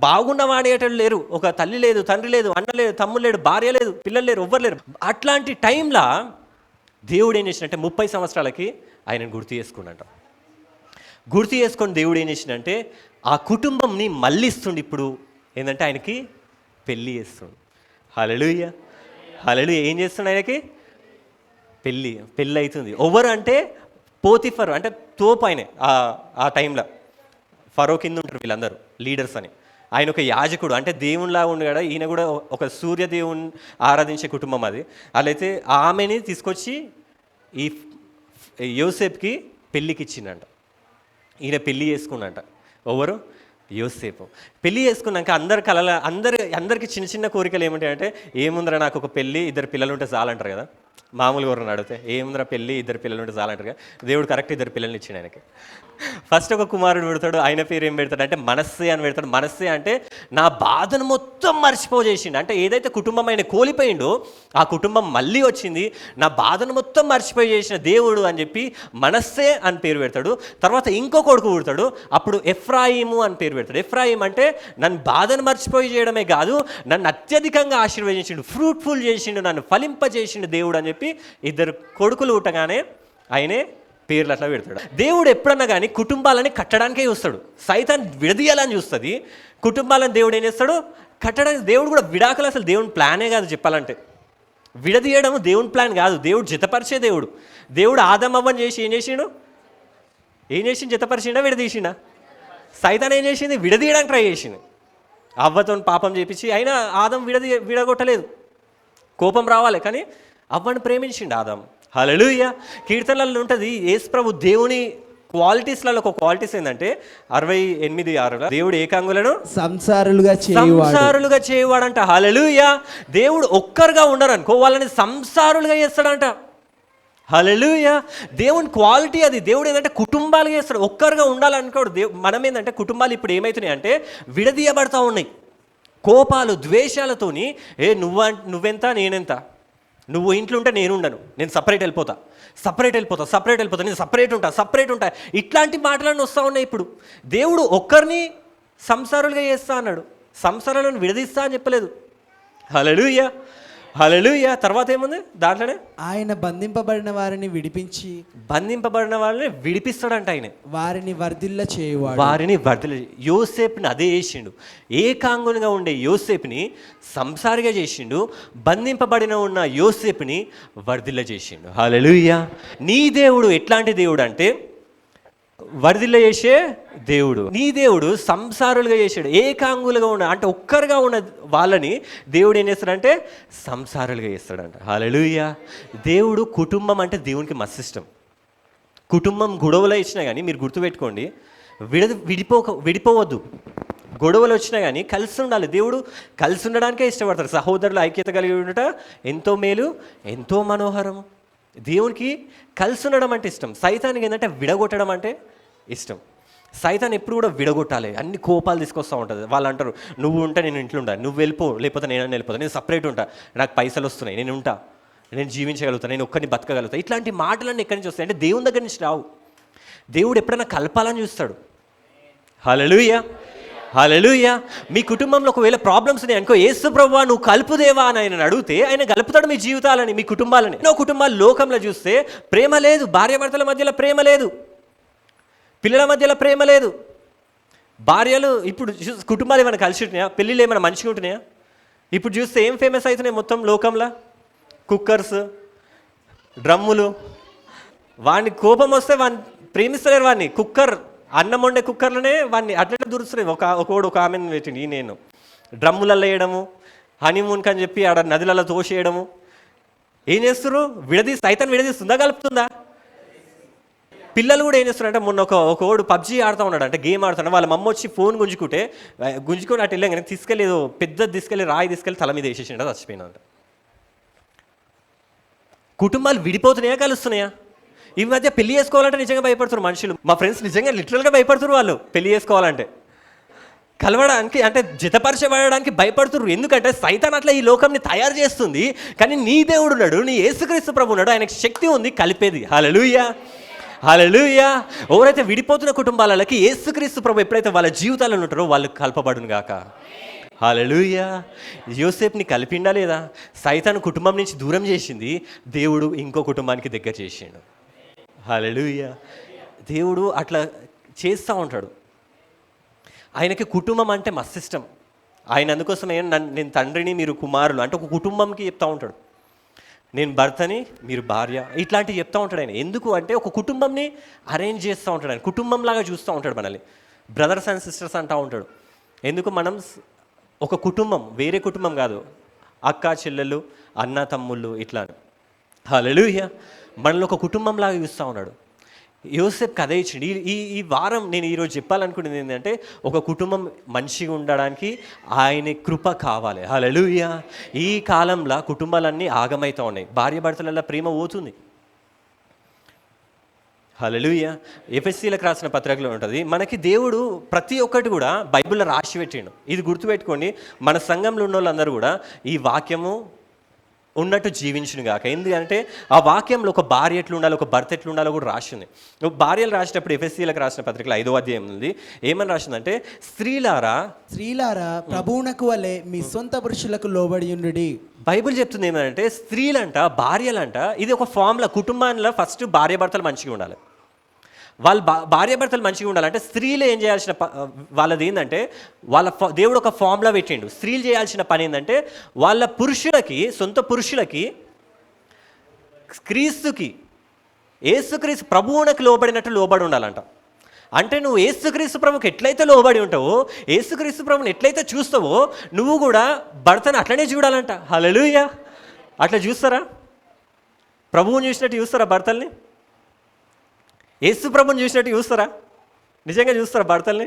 బాగున్నవాడేటోళ్ళు లేరు. ఒక తల్లి లేదు, తండ్రి లేదు, అన్న లేదు, తమ్ముడు లేడు, భార్య లేదు, పిల్లలు లేరు, ఎవ్వరు లేరు. అట్లాంటి టైంలో దేవుడు ఏం చేసినట్టే 30 సంవత్సరాలకి ఆయనను గుర్తు చేసుకున్నట్ట. గుర్తు చేసుకొని దేవుడు ఏం చేసిండంటే ఆ కుటుంబంని మళ్ళిస్తుండు. ఇప్పుడు ఏంటంటే ఆయనకి పెళ్ళి చేస్తుండు. హల్లెలూయా, హల్లెలూయా. ఏం చేస్తుండు? ఆయనకి పెళ్ళి అవుతుంది. ఎవరు అంటే పోతిఫర్, అంటే తోపు ఆయనే ఆ టైంలో. ఫరో కింద ఉంటారు వీళ్ళందరూ లీడర్స్ అని. ఆయన ఒక యాజకుడు, అంటే దేవునిలా ఉండు కదా. ఈయన కూడా ఒక సూర్యదేవుని ఆరాధించే కుటుంబం అది. అలాయితే ఆమెని తీసుకొచ్చి ఈ యోసేపుకి పెళ్ళికి ఇచ్చిందంట. ఈయన పెళ్ళి చేసుకున్నంట. ఎవరు? యోసేపు. పెళ్ళి చేసుకున్నాక అందరికి చిన్న చిన్న కోరికలు ఏమిటాయంటే, ఏముందిరా నాకు ఒక పెళ్ళి, 2 పిల్లలు ఉంటే చాలంటారు కదా. మామూలుగా ఎవరన్నా అడిగితే ఏముందిరా పెళ్ళి, 2 పిల్లలు ఉంటే చాలంటారు కదా. దేవుడు కరెక్ట్ 2 పిల్లల్ని ఇచ్చిండు ఆయనకి. ఫస్ట్ ఒక కుమారుడు పెడతాడు. ఆయన పేరు ఏం పెడతాడు అంటే మనస్సే అని పెడతాడు. మనస్సే అంటే నా బాధను మొత్తం మర్చిపోజేసిండు. అంటే ఏదైతే కుటుంబం ఆయన కోల్పోయిండో ఆ కుటుంబం మళ్ళీ వచ్చింది. నా బాధను మొత్తం మర్చిపోయి చేసిన దేవుడు అని చెప్పి మనస్సే అని పేరు పెడతాడు. తర్వాత ఇంకో కొడుకు పుడతాడు. అప్పుడు ఎఫ్రాయిము అని పేరు పెడతాడు. ఎఫ్రాయిం అంటే నన్ను బాధను మర్చిపోయి చేయడమే కాదు, నన్ను అత్యధికంగా ఆశీర్వదించిండు, ఫ్రూట్ఫుల్ చేసిండు, నన్ను ఫలింపజేసిండు దేవుడు అని చెప్పి 2 కొడుకులు పుట్టగానే ఆయనే పేర్లు అట్లా పెడతాడు. దేవుడు ఎప్పుడన్నా కానీ కుటుంబాలని కట్టడానికే చూస్తాడు. సైతాన్ విడదీయాలని చూస్తుంది. కుటుంబాలను దేవుడు ఏం చేస్తాడు? కట్టడానికి. దేవుడు కూడా విడాకులు అసలు దేవుని ప్లానే కాదు చెప్పాలంటే. విడదీయడం దేవుని ప్లాన్ కాదు. దేవుడు జతపరిచే దేవుడు. దేవుడు ఆదమవ్వని చేసి ఏం చేసిండు? జతపరిచిండా విడదీసిండా? సైతాన్ ఏం చేసింది? విడదీయడానికి ట్రై చేసింది. అవ్వతో పాపం చేపించి. అయినా ఆదం విడగొట్టలేదు. కోపం రావాలి కానీ అవ్వను ప్రేమించిండు ఆదం. హల్లెలూయా. కీర్తనలలో ఉంటుంది యేసు ప్రభు దేవుని క్వాలిటీస్లలో ఒక క్వాలిటీస్ ఏంటంటే 68:6 దేవుడు ఏకాంగులను సంసారులుగా చేయవాడంట. హల్లెలూయా. దేవుడు ఒక్కరుగా ఉండరు అనుకో, వాళ్ళని సంసారులుగా చేస్తాడంట. హల్లెలూయా. దేవుని క్వాలిటీ అది. దేవుడు ఏంటంటే కుటుంబాలుగా చేస్తాడు. ఒక్కరుగా ఉండాలనుకోడు. మనం ఏంటంటే కుటుంబాలు ఇప్పుడు ఏమవుతున్నాయి అంటే విడదీయబడతా ఉన్నాయి. కోపాలు, ద్వేషాలతోని నువ్వెంత నేనెంత, నువ్వు ఇంట్లో ఉంటే నేను ఉండను, నేను సపరేట్ వెళ్ళిపోతా, నేను సపరేట్ ఉంటా. ఇట్లాంటి మాటలన్నీ వస్తూ ఉన్నాయి ఇప్పుడు. దేవుడు ఒక్కరిని సంసారులుగా చేస్తా అన్నాడు, సంసారాలను విడదీస్తా అని చెప్పలేదు. హల్లెలూయా, హల్లెలూయా. తర్వాత ఏముంది దాంట్లోనే? ఆయన బంధింపబడిన వారిని విడిపిస్తాడంట. ఆయన వారిని వర్ధిల్ల యోసేపుని అదే చేసిండు. ఏకాంగునిగా ఉండే యోసేపుని సంసారిగా చేసిండు. బంధింపబడిన ఉన్న యోసేపుని వర్ధిల్ల చేసిండు. హల్లెలూయా. నీ దేవుడు ఎట్లాంటి దేవుడు అంటే వర్ధిల్ల చేసే దేవుడు. నీ దేవుడు సంసారులుగా చేశాడు. ఏకాంగులుగా ఉన్న, అంటే ఒక్కరుగా ఉన్న వాళ్ళని దేవుడు ఏం చేస్తాడంటే సంసారులుగా చేస్తాడంట. హల్లెలూయా. దేవుడు కుటుంబం అంటే దేవునికి మస్తు ఇష్టం. కుటుంబం గొడవలు ఇచ్చినా కానీ మీరు గుర్తుపెట్టుకోండి, విడిపోవద్దు. గొడవలు వచ్చినా కానీ కలిసి ఉండాలి. దేవుడు కలిసి ఉండడానికే ఇష్టపడతాడు. సహోదరులు ఐక్యత కలిగి ఉండట ఎంతో మేలు, ఎంతో మనోహరము. దేవునికి కలిసి ఉండడం అంటే ఇష్టం. సైతానికి ఏంటంటే విడగొట్టడం అంటే ఇష్టం. సైతాన్ ఎప్పుడు కూడా విడగొట్టాలి, అన్ని కోపాలు తీసుకొస్తూ ఉంటుంది. వాళ్ళు అంటారు నువ్వు ఉంటే నేను ఇంట్లో ఉంటా, నువ్వు వెళ్ళిపో, లేకపోతే నేను వెళ్ళిపోతా, నేను సపరేట్ ఉంటా, నాకు పైసలు వస్తున్నాయి, నేను ఉంటా, నేను జీవించగలుగుతాను, నేను ఒక్కరిని బతకగలుగుతా. ఇట్లాంటి మాటలన్నీ ఎక్కడి నుంచి వస్తాయి అంటే దేవుని దగ్గర నుంచి రావు. దేవుడు ఎప్పుడైనా కలపాలని చూస్తాడు. హల్లెలూయా, హల్లెలూయా. మీ కుటుంబంలో ఒకవేళ ప్రాబ్లమ్స్ ఉన్నాయి అనుకో, యేసు ప్రభువా నువ్వు కలుపుదేవా అని ఆయన అడిగితే ఆయన కలుపుతాడు మీ జీవితాలని, మీ కుటుంబాలని. ఎన్నో కుటుంబాలు లోకంలో చూస్తే ప్రేమ లేదు, భార్యాభర్తల మధ్యలో ప్రేమ లేదు, పిల్లల మధ్యలో ప్రేమ లేదు. భార్యలు ఇప్పుడు కుటుంబాలు ఏమైనా కలిసి ఉంటున్నాయా? పెళ్ళిళ్ళు ఏమైనా మంచిగా ఉంటున్నాయా? ఇప్పుడు చూస్తే ఏం ఫేమస్ అవుతున్నాయి మొత్తం లోకంలో? కుక్కర్స్, డ్రమ్ములు. వాడిని కోపం వస్తే వాడిని ప్రేమిస్తలేరు. వాడిని కుక్కర్, అన్నం వండే కుక్కర్లోనే వాడిని అట్లనే దురుస్తున్నాయి. ఒక ఆమెను పెట్టింది నేను డ్రమ్ములలో వేయడము, హనీమూన్కి అని చెప్పి ఆడ నదులలో తోసేయడము. ఏం చేస్తారు? సైతాన్ విడదీస్తుందా కలుపుతుందా? పిల్లలు కూడా ఏం చేస్తున్నారు అంటే మొన్న ఒకడు పబ్జీ ఆడుతూ ఉన్నాడు, అంటే గేమ్ ఆడుతున్నాడు. వాళ్ళ మమ్మ వచ్చి ఫోన్ గుంజుకొని అటు వెళ్ళాం కానీ తీసుకెళ్ళి ఏదో పెద్దది తీసుకెళ్ళి రాయి తీసుకెళ్ళి తల మీద వేసేసిండ, చచ్చిపోయినంట. కుటుంబాలు విడిపోతున్నాయా కలుస్తున్నాయా? ఈ మధ్య పెళ్లి చేసుకోవాలంటే నిజంగా భయపడుతున్నారు మనుషులు. మా ఫ్రెండ్స్ నిజంగా లిటరల్గా భయపడుతున్నారు. వాళ్ళు పెళ్లి చేసుకోవాలంటే, కలవడానికి, అంటే జతపరచబడడానికి భయపడుతున్నారు. ఎందుకంటే సైతాన్ అట్లా ఈ లోకంని తయారు చేస్తుంది. కానీ నీ దేవుడు ఉన్నాడు, నీ యేసుక్రీస్తు ప్రభు ఉన్నాడు, ఆయనకు శక్తి ఉంది కలిపేది. హల్లెలూయా, హల్లెలూయా. ఎవరైతే విడిపోతున్న కుటుంబాలకి యేసుక్రీస్తు ప్రభు ఎప్పుడైతే వాళ్ళ జీవితాలలో ఉంటారో వాళ్ళు కలపబడును గాక. హల్లెలూయా. యోసేపుని కలిపిండా లేదా? సైతాను కుటుంబం నుంచి దూరం చేసింది, దేవుడు ఇంకో కుటుంబానికి దగ్గర చేసిండు. హల్లెలూయా. దేవుడు అట్లా చేస్తూ ఉంటాడు. ఆయనకి కుటుంబం అంటే మస్తు ఇష్టం. ఆయన అందుకోసమే నేను తండ్రిని, మీరు కుమారులు అంటే ఒక కుటుంబంకి చెప్తూ ఉంటాడు. నేను భర్తని, మీరు భార్య, ఇట్లాంటివి చెప్తూ ఉంటాడు ఆయన. ఎందుకు అంటే ఒక కుటుంబంని అరేంజ్ చేస్తూ ఉంటాడు ఆయన. కుటుంబంలాగా చూస్తూ ఉంటాడు మనల్ని. బ్రదర్స్ అండ్ సిస్టర్స్ అంటూ ఉంటాడు. ఎందుకు మనం ఒక కుటుంబం, వేరే కుటుంబం కాదు, అక్క చెల్లెళ్ళు, అన్న తమ్ముళ్ళు ఇట్లా. హల్లెలూయా. మనల్ని ఒక కుటుంబంలాగా చూస్తూ ఉన్నాడు. యోసేపు కథ ఇచ్చిండు. ఈ వారం నేను ఈరోజు చెప్పాలనుకునేది ఏంటంటే, ఒక కుటుంబం మంచిగా ఉండడానికి ఆయన కృప కావాలి. హల్లెలూయా. ఈ కాలంలో కుటుంబాలన్నీ ఆగమవుతూ ఉన్నాయి. భార్య భర్తలలో ప్రేమ పోతుంది. హల్లెలూయా. ఎఫెసీలకు రాసిన పత్రికలో ఉంటుంది, మనకి దేవుడు ప్రతి ఒక్కటి కూడా బైబిల్లో రాసి పెట్టిండు. ఇది గుర్తుపెట్టుకోండి. మన సంఘంలో ఉన్న వాళ్ళందరూ కూడా ఈ వాక్యము ఉన్నట్టు జీవించును గాక. ఎందుకంటే ఆ వాక్యంలో ఒక భార్య ఎట్లా ఉండాలి, ఒక భర్త ఎట్లా ఉండాలో కూడా రాసింది. భార్యలు రాసేటప్పుడు ఎఫెసీలకు రాసిన పత్రికలో 5వ అధ్యాయం ఉంది. ఏమని రాసిందంటే, స్త్రీలారా ప్రభువునకు వలె మీ సొంత పురుషులకు లోబడి ఉండుడి. బైబిల్ చెప్తుంది ఏమంటే, స్త్రీలంట, భార్యలంట, ఇది ఒక ఫామ్లో కుటుంబాల్లో ఫస్ట్ భార్య భర్తలు మంచిగా ఉండాలి. వాళ్ళు భార్యాభర్తలు మంచిగా ఉండాలంటే స్త్రీలు ఏం చేయాల్సిన వాళ్ళది ఏంటంటే, దేవుడు ఒక ఫామ్లో పెట్టిండు. స్త్రీలు చేయాల్సిన పని ఏంటంటే, వాళ్ళ పురుషులకి, సొంత పురుషులకి, క్రీస్తుకి, యేసుక్రీస్తు ప్రభువునకు లోబడినట్టు లోబడి ఉండాలంట. అంటే నువ్వు యేసుక్రీస్తు ప్రభుకి ఎట్లయితే లోబడి ఉంటావో, యేసుక్రీస్తు ప్రభుని ఎట్లయితే చూస్తావో, నువ్వు కూడా భర్తను అట్లనే చూడాలంట. హల్లెలూయా. అట్లా చూస్తారా? ప్రభువుని చూసినట్టు చూస్తారా భర్తల్ని? యేసు ప్రభుని చూసినట్టు చూస్తారా? నిజంగా చూస్తారా భర్తల్ని?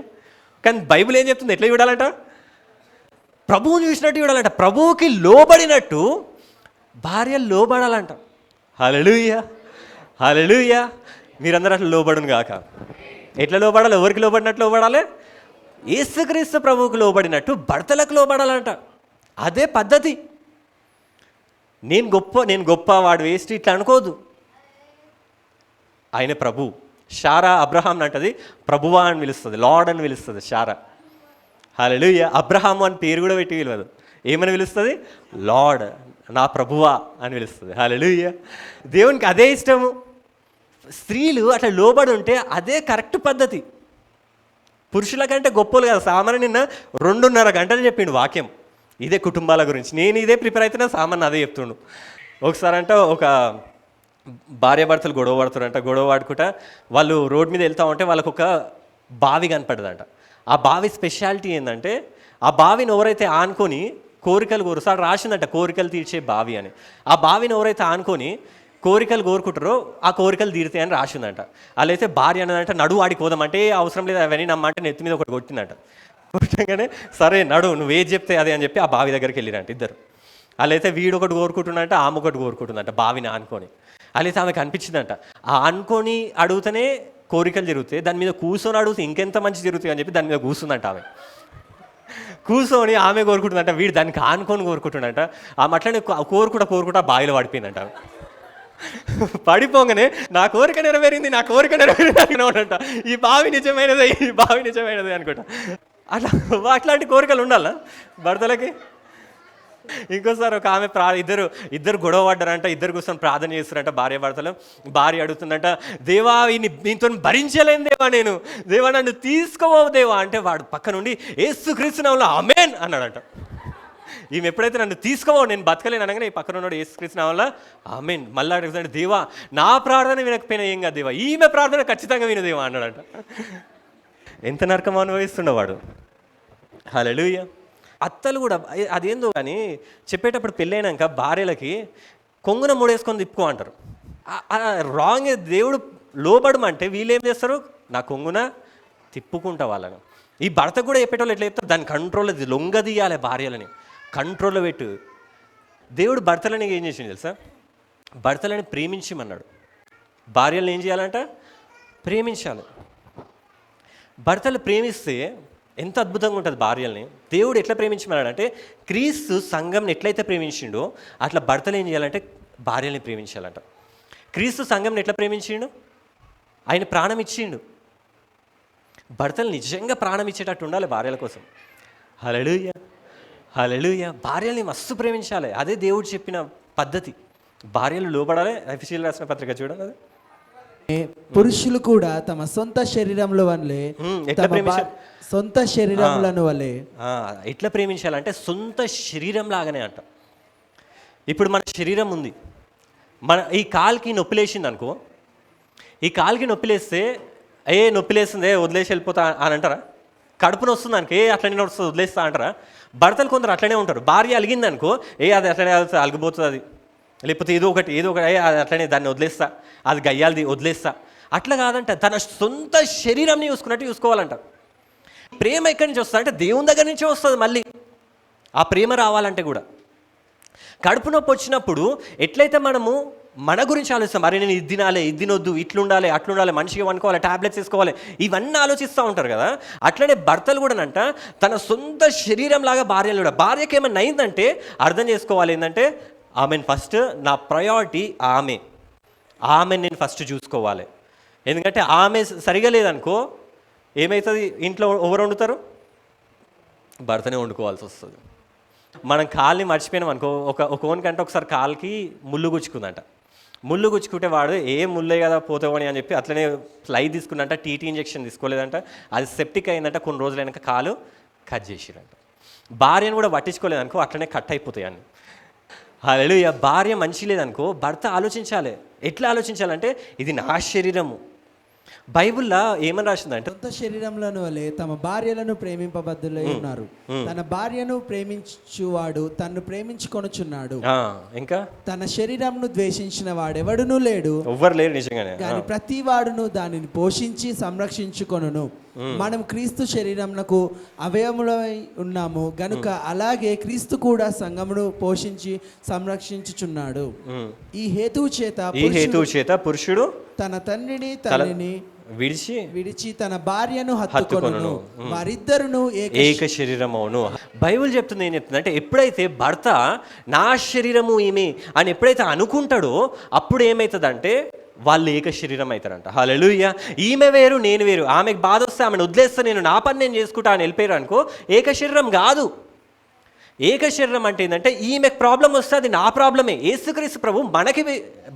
కానీ బైబిల్ ఏం చెప్తుంది? ఎట్లా చూడాలంట? ప్రభువుని చూసినట్టు చూడాలంట. ప్రభువుకి లోబడినట్టు భార్యలు లోబడాలంట. హల్లెలూయా. హల్లెలూయా. మీరందరూ అట్లా లోబడును గాక. ఎట్లా లోబడాలి? ఎవరికి లోబడినట్టు లోబడాలి? యేసుక్రీస్తు ప్రభువుకి లోబడినట్టు భర్తలకు లోబడాలంట. అదే పద్ధతి. నేను గొప్ప వాడు వేస్ట్ ఇట్లా అనుకోదు. ఆయన ప్రభు. శారా అబ్రహాం అంటది ప్రభువా అని పిలుస్తుంది, లార్డ్ అని పిలుస్తుంది శారా. హల్లెలూయా. అబ్రహాము అని పేరు కూడా పెట్టి పిలవదు. ఏమని పిలుస్తుంది? లార్డ్, నా ప్రభువా అని పిలుస్తుంది. హల్లెలూయా. దేవునికి అదే ఇష్టము. స్త్రీలు అట్లా లోబడి ఉంటే అదే కరెక్ట్ పద్ధతి. పురుషుల కంటే గొప్పలు కదా. సామాన్య నిన్న 2.5 గంటలు చెప్పిండు వాక్యం ఇదే కుటుంబాల గురించి. నేను ఇదే ప్రిపేర్ అవుతున్నా, సామాన్య అదే చెప్తుండు. ఒకసారి అంటే ఒక భార్యాభర్తలు గొడవ పడుతారంట. గొడవ పడుకుంటా వాళ్ళు రోడ్ మీద వెళ్తూ ఉంటే వాళ్ళకు ఒక బావి కనపడదంట. ఆ బావి స్పెషాలిటీ ఏంటంటే, ఆ బావిని ఎవరైతే ఆనుకొని కోరికలు కోరుస్తాడు, రాసిందంట కోరికలు తీర్చే బావి అని. ఆ బావిని ఎవరైతే ఆనుకొని కోరికలు కోరుకుంటారో ఆ కోరికలు తీరుతాయని రాసిందంట. వాళ్ళైతే భార్య అన్నదంట, నడువు ఆడికి పోదామంటే అవసరం లేదు అవన్నీ నమ్మంటే నెత్తి మీద ఒకటి కొట్టిందంట. కొట్టగానే సరే నడు, నువ్వు ఏది చెప్తే అదే అని చెప్పి ఆ బావి దగ్గరికి వెళ్ళిరంట ఇద్దరు. వాళ్ళైతే వీడు ఒకటి కోరుకుంటున్నంట, ఆమె ఒకటి కోరుకుంటుందంట బావిని ఆనుకొని. అలాగే ఆమెకు అనిపించిందంట, ఆ అనుకొని అడిగితేనే కోరికలు జరుగుతాయి, దాని మీద కూర్చొని అడిగితే ఇంకెంత మంచి జరుగుతాయి అని చెప్పి దాని మీద కూర్చుందంట. ఆమె కూర్చొని ఆమె కోరుకుంటుందంట, వీడు దానికి ఆనుకొని కోరుకుంటుందంట. ఆమె అట్లనే కోరుకుంటా బావిలో పడిపోయిందంట. పడిపోగానే నా కోరిక నెరవేరింది అనుకుంటా, ఈ బావి నిజమైనదే అనుకుంటా. అట్లాంటి కోరికలు ఉండాలా భర్తలకి? ఇంకోసారి ఒక ఆమె ఇద్దరు గొడవ పడ్డారంట. ఇద్దరు కూర్చొని ప్రార్థన చేస్తారంట భార్య భర్తలు. భార్య అడుగుతుందంట, దేవా నీతో భరించలేను దేవా నన్ను తీసుకోవు దేవా అంటే, వాడు పక్క నుండి యేసుక్రీస్తు నామములో ఆమేన్ అన్నాడంట. ఈమె ఎప్పుడైతే నన్ను తీసుకోవో నేను బతకలేను అనగానే ఈ పక్కన ఉన్నాడు యేసుక్రీస్తు నామములో ఆమేన్. మళ్ళీ అడుగుతాడు, దేవా నా ప్రార్థన వినకపోయినా ఏం కాదు దేవా, ఈమె ప్రార్థన ఖచ్చితంగా విను దేవా అన్నాడంట. ఎంత నరకం అనుభవిస్తుండవాడు. హల్లెలూయా. అత్తలు కూడా అదేందో కానీ చెప్పేటప్పుడు పెళ్ళైనాక భార్యలకి కొంగున ముడేసుకొని తిప్పుకో అంటారు. రాంగ్. దేవుడు లోబడమంటే వీళ్ళు ఏం చేస్తారు? నా కొంగున తిప్పుకుంటా వాళ్ళను. ఈ భర్త కూడా చెప్పేటోళ్ళు ఎట్లా చెప్తారు? దాని కంట్రోల్లో లొంగదీయాలి భార్యలని, కంట్రోల్లో పెట్టు. దేవుడు భర్తలని ఏం చేసింది తెలుసా? భర్తలని ప్రేమించమన్నాడు. భార్యలను ఏం చేయాలంట? ప్రేమించాలి. భర్తలు ప్రేమిస్తే ఎంత అద్భుతంగా ఉంటుంది భార్యల్ని. దేవుడు ఎట్లా ప్రేమించమన్నాడు అంటే, క్రీస్తు సంఘంని ఎట్లయితే ప్రేమించిండో అట్లా భర్తలు ఏం చేయాలంటే భార్యల్ని ప్రేమించాలంట. క్రీస్తు సంఘంని ఎట్లా ప్రేమించిండు? ఆయన ప్రాణం ఇచ్చిండు. భర్తలు నిజంగా ప్రాణం ఇచ్చేటట్టు ఉండాలి భార్యల కోసం. హల్లెలూయా. హల్లెలూయా. భార్యల్ని మస్తు ప్రేమించాలి. అదే దేవుడు చెప్పిన పద్ధతి. భార్యలు లోబడాలి. ఎఫెసీయులకు రాసిన పత్రిక చూడండి. అది పురుషులు కూడా తమ సొంత శరీరముల వల్లే ఎట్లా ప్రేమించాలి? సొంత శరీరములను వల్లే ఎట్లా ప్రేమించాలంటే సొంత శరీరం లాగానే అంట. ఇప్పుడు మన శరీరం ఉంది, మన ఈ కాలుకి నొప్పిలేసింది అనుకో, ఈ కాలుకి నొప్పిలేస్తే నొప్పిలేస్తుంది వదిలేసి వెళ్ళిపోతా అని అంటారా? కడుపున వస్తుంది అనుకో అట్లనే వస్తుంది వదిలేస్తా అంటారా? భర్తలు కొందరు అట్లనే ఉంటారు. భార్య అలిగింది అనుకో అది అట్లనే అలిగిపోతుంది, అది లేకపోతే ఏదో ఒకటి అది అట్లనే దాన్ని వదిలేస్తా, అది గయ్యాలది వదిలేస్తా. అట్లా కాదంట, తన సొంత శరీరంని చూసుకున్నట్టు చూసుకోవాలంట. ప్రేమ ఎక్కడి నుంచి వస్తుంది అంటే దేవుని దగ్గర నుంచే వస్తుంది. మళ్ళీ ఆ ప్రేమ రావాలంటే కూడా కడుపు నొప్పి వచ్చినప్పుడు ఎట్లయితే మనము మన గురించి ఆలోచిస్తాం, మరి నేను ఇది తినాలి, ఇది తినొద్దు, ఇట్లుండాలి, అట్లుండాలి, మనిషిగా వండుకోవాలి, ట్యాబ్లెట్స్ తీసుకోవాలి, ఇవన్నీ ఆలోచిస్తూ ఉంటారు కదా. అట్లనే భర్తలు కూడానంట తన సొంత శరీరం లాగా భార్యలు కూడా, భార్యకి ఏమైనా అయిందంటే అర్థం చేసుకోవాలి ఏంటంటే ఆమెను ఫస్ట్ నా ప్రయారిటీ ఆమెను నేను ఫస్ట్ చూసుకోవాలి. ఎందుకంటే ఆమె సరిగా లేదనుకో ఏమవుతుంది, ఇంట్లో ఎవరు వండుతారు? భర్తనే వండుకోవాల్సి వస్తుంది. మనం కాల్ని మర్చిపోయినాం అనుకో, ఒక ఓనికంటే ఒకసారి కాలుకి ముళ్ళు గుచ్చుకుందంట. ముళ్ళు గుచ్చుకుంటే వాడు ముళ్ళే కదా పోతావని అని చెప్పి అట్లనే ఫ్లై తీసుకున్నంట, టీటీ ఇంజెక్షన్ తీసుకోలేదంట, అది సెప్టిక్ అయిందంట. కొన్ని రోజులు అయినాక కాలు కట్ చేసిరంట. భార్యను కూడా పట్టించుకోలేదనుకో అట్లనే కట్ అయిపోతాయి అన్ని. హల్లెలూయా. భార్య మంచి లేదనుకో భర్త ఆలోచించాలి. ఎట్లా ఆలోచించాలంటే ఇది నా శరీరము. బైబిల్లో ఏమని రాసిందంటే సొంత శరీరములను వలె తమ భార్యలను ప్రేమింపబద్దులై ఉన్నారు. తన భార్యను ప్రేమించువాడు తన్ను ప్రేమించుకొనుచున్నాడు. ఇంకా తన శరీరంను ద్వేషించిన వాడెవడునూ లేడు, ఎవ్వరు లేరు నిజంగానే. కానీ ప్రతి వాడును దానిని పోషించి సంరక్షించుకొనును. మనం క్రీస్తు శరీరమునకు అవయములై ఉన్నాము గనుక అలాగే క్రీస్తు కూడా సంఘమును పోషించి సంరక్షించుచున్నాడు. ఈ హేతువు చేత పురుషుడు తన తండ్రిని తల్లిని విడిచి తన భార్యను హత్తుకొనును, వారిద్దరును ఏక శరీరమవును. బైబిల్ చెప్తుంది ఏం చెప్తుంది అంటే ఎప్పుడైతే భర్త నా శరీరము ఈమె అని ఎప్పుడైతే అనుకుంటాడో అప్పుడు ఏమవుతుందంటే వాళ్ళు ఏక శరీరం అవుతారంట. హల్లెలూయా. ఈమె వేరు నేను వేరు, ఆమెకు బాధ వస్తే ఆమెను వదిలేస్తే నేను నా పని నేను చేసుకుంటా అని వెళ్ళిపోయారు అనుకో ఏక శరీరం కాదు. ఏక శరీరం అంటే ఏంటంటే ఈమెకు ప్రాబ్లం వస్తే అది నా ప్రాబ్లమే. యేసుక్రీస్తు ప్రభు మనకి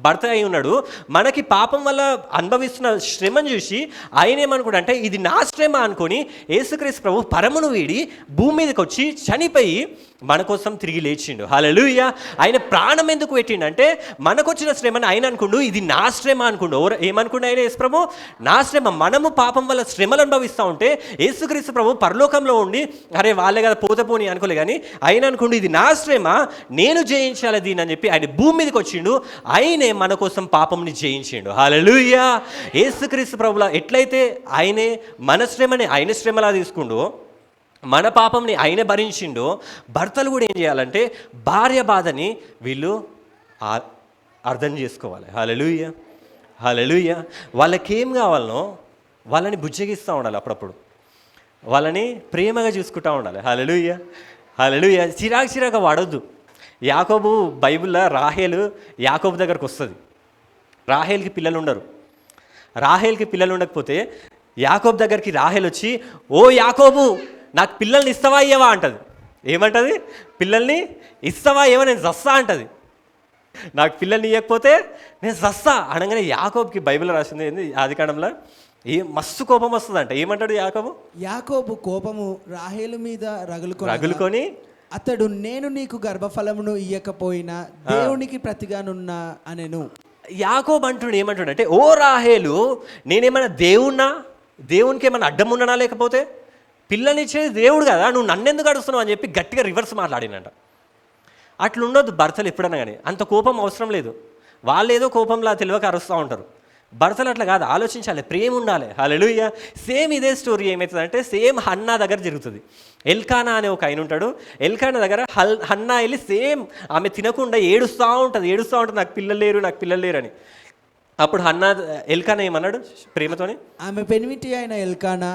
భర్త అయి ఉన్నాడు, మనకి పాపం వల్ల అనుభవిస్తున్న శ్రమను చూసి ఆయన ఏమనుకోడు అంటే ఇది నా శ్రమ అనుకొని యేసుక్రీస్తు ప్రభు పరమును వీడి భూమి మీదకి వచ్చి చనిపోయి మన కోసం తిరిగి లేచిండు. హల్లెలూయా. ఆయన ప్రాణం ఎందుకు పెట్టిండు అంటే మనకొచ్చిన శ్రమని ఆయన అనుకుండు ఇది నా శ్రమ అనుకుండు. ఏమనుకుండు ఆయన? యేసు ప్రభు నా శ్రమ. మనము పాపం వల్ల శ్రమలు అనుభవిస్తూ ఉంటే యేసుక్రీస్తు ప్రభు పరలోకంలో ఉండి అరే వాళ్ళే కదా పోని అనుకోలే, కానీ ఆయన అనుకుండు ఇది నా శ్రమ, నేను జయించాలి దీని అని చెప్పి ఆయన భూమి మీదకి వచ్చిండు. ఆయనే మన కోసం పాపంని జయించిండు. హల్లెలూయా. యేసుక్రీస్తు ప్రభులా ఎట్లయితే ఆయనే మన శ్రమని ఆయన శ్రమలా తీసుకుండో మన పాపంని ఆయన భరించిండో భర్తలు కూడా ఏం చేయాలంటే భార్య బాధని వీళ్ళు అర్థం చేసుకోవాలి. హల్లెలూయా. హల్లెలూయా. వాళ్ళకేం కావాలనో వాళ్ళని బుజ్జగిస్తూ ఉండాలి, అప్పుడప్పుడు వాళ్ళని ప్రేమగా చూసుకుంటూ ఉండాలి. హల్లెలూయా. హల్లెలూయా. చిరాకు వాడొద్దు. యాకోబు బైబిల్లో రాహేలు యాకోబు దగ్గరకు వస్తుంది. రాహేల్కి పిల్లలు ఉండరు. రాహేల్కి పిల్లలు ఉండకపోతే యాకోబు దగ్గరికి రాహేల్ వచ్చి ఓ యాకోబు నాకు పిల్లల్ని ఇస్తావా ఇయ్యవా అంటది. ఏమంటది? పిల్లల్ని ఇస్తావా ఏవో నేను జస్సా అంటది. నాకు పిల్లల్ని ఇవ్వకపోతే నేను జస్సా అనగానే యాకోబుకి బైబిల్ రాసింది ఏంది ఆదికాండంలో మస్తు కోపం వస్తుందంట. ఏమంటాడు యాకోబు కోపము రాహేలు మీద రగులుకొని అతడు నేను నీకు గర్భఫలమును ఇయ్యకపోయినా దేవునికి ప్రతిగానున్నా అనెను. యాకోబు అంటుడు ఏమంటాడు అంటే ఓ రాహేలు నేనేమైనా దేవునికి ఏమైనా అడ్డం ఉన్నానా? లేకపోతే పిల్లనిచ్చేది దేవుడు కదా, నువ్వు నన్నెందుకు అడుస్తున్నావు అని చెప్పి గట్టిగా రివర్స్ మాట్లాడినంట. అట్లుండొద్దు భర్తలు ఎప్పుడన్నా కానీ. అంత కోపం అవసరం లేదు. వాళ్ళు ఏదో కోపంలా తెలియక అరుస్తూ ఉంటారు. భర్తలు అట్లా కాదు, ఆలోచించాలి, ప్రేమ ఉండాలి. హల్లెలూయా. సేమ్ ఇదే స్టోరీ ఏమవుతుందంటే సేమ్ హన్నా దగ్గర జరుగుతుంది. ఎల్కానా అనే ఒక ఆయన ఉంటాడు. ఎల్కానా దగ్గర హన్నా వెళ్ళి సేమ్ ఆమె తినకుండా ఏడుస్తూ ఉంటుంది నాకు పిల్లలు లేరు అని. అప్పుడు ఎల్కానా ఏమన్నాడు ప్రేమతోని? ఆమె పెనిమిటి అయిన ఎల్కానా,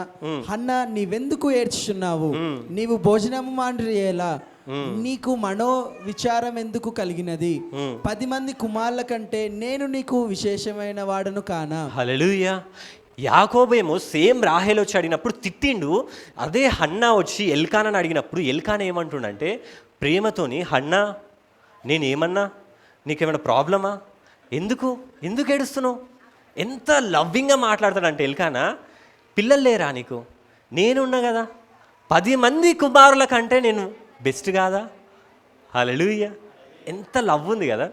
హన్నా నీవెందుకు ఏడ్చుచున్నావు? నీవు భోజనము మాండ్రియేలా? నీకు మనో విచారం ఎందుకు కలిగినది? 10 మంది కుమారుల కంటే నేను నీకు విశేషమైన వాడను కానా? హల్లెలూయా. యాకోబు ఏమో సేమ్ రాహేల్ వచ్చి అడిగినప్పుడు తిట్టిండు. అదే హన్నా వచ్చి ఎల్కానాని అడిగినప్పుడు ఎల్కానా ఏమంటుండంటే ప్రేమతోని హన్నా నేనేమన్నా నీకేమైనా ప్రాబ్లమా? ఎందుకు ఏడుస్తున్నావు? ఎంత లవ్వింగ్గా మాట్లాడతాడంటే ఎల్కానా, పిల్లలు లేరా నీకు, నేనున్నా కదా, 10 మంది కుమారుల కంటే నేను బెస్ట్ కాదా? హల్లెలూయా. ఎంత లవ్ ఉంది కదా.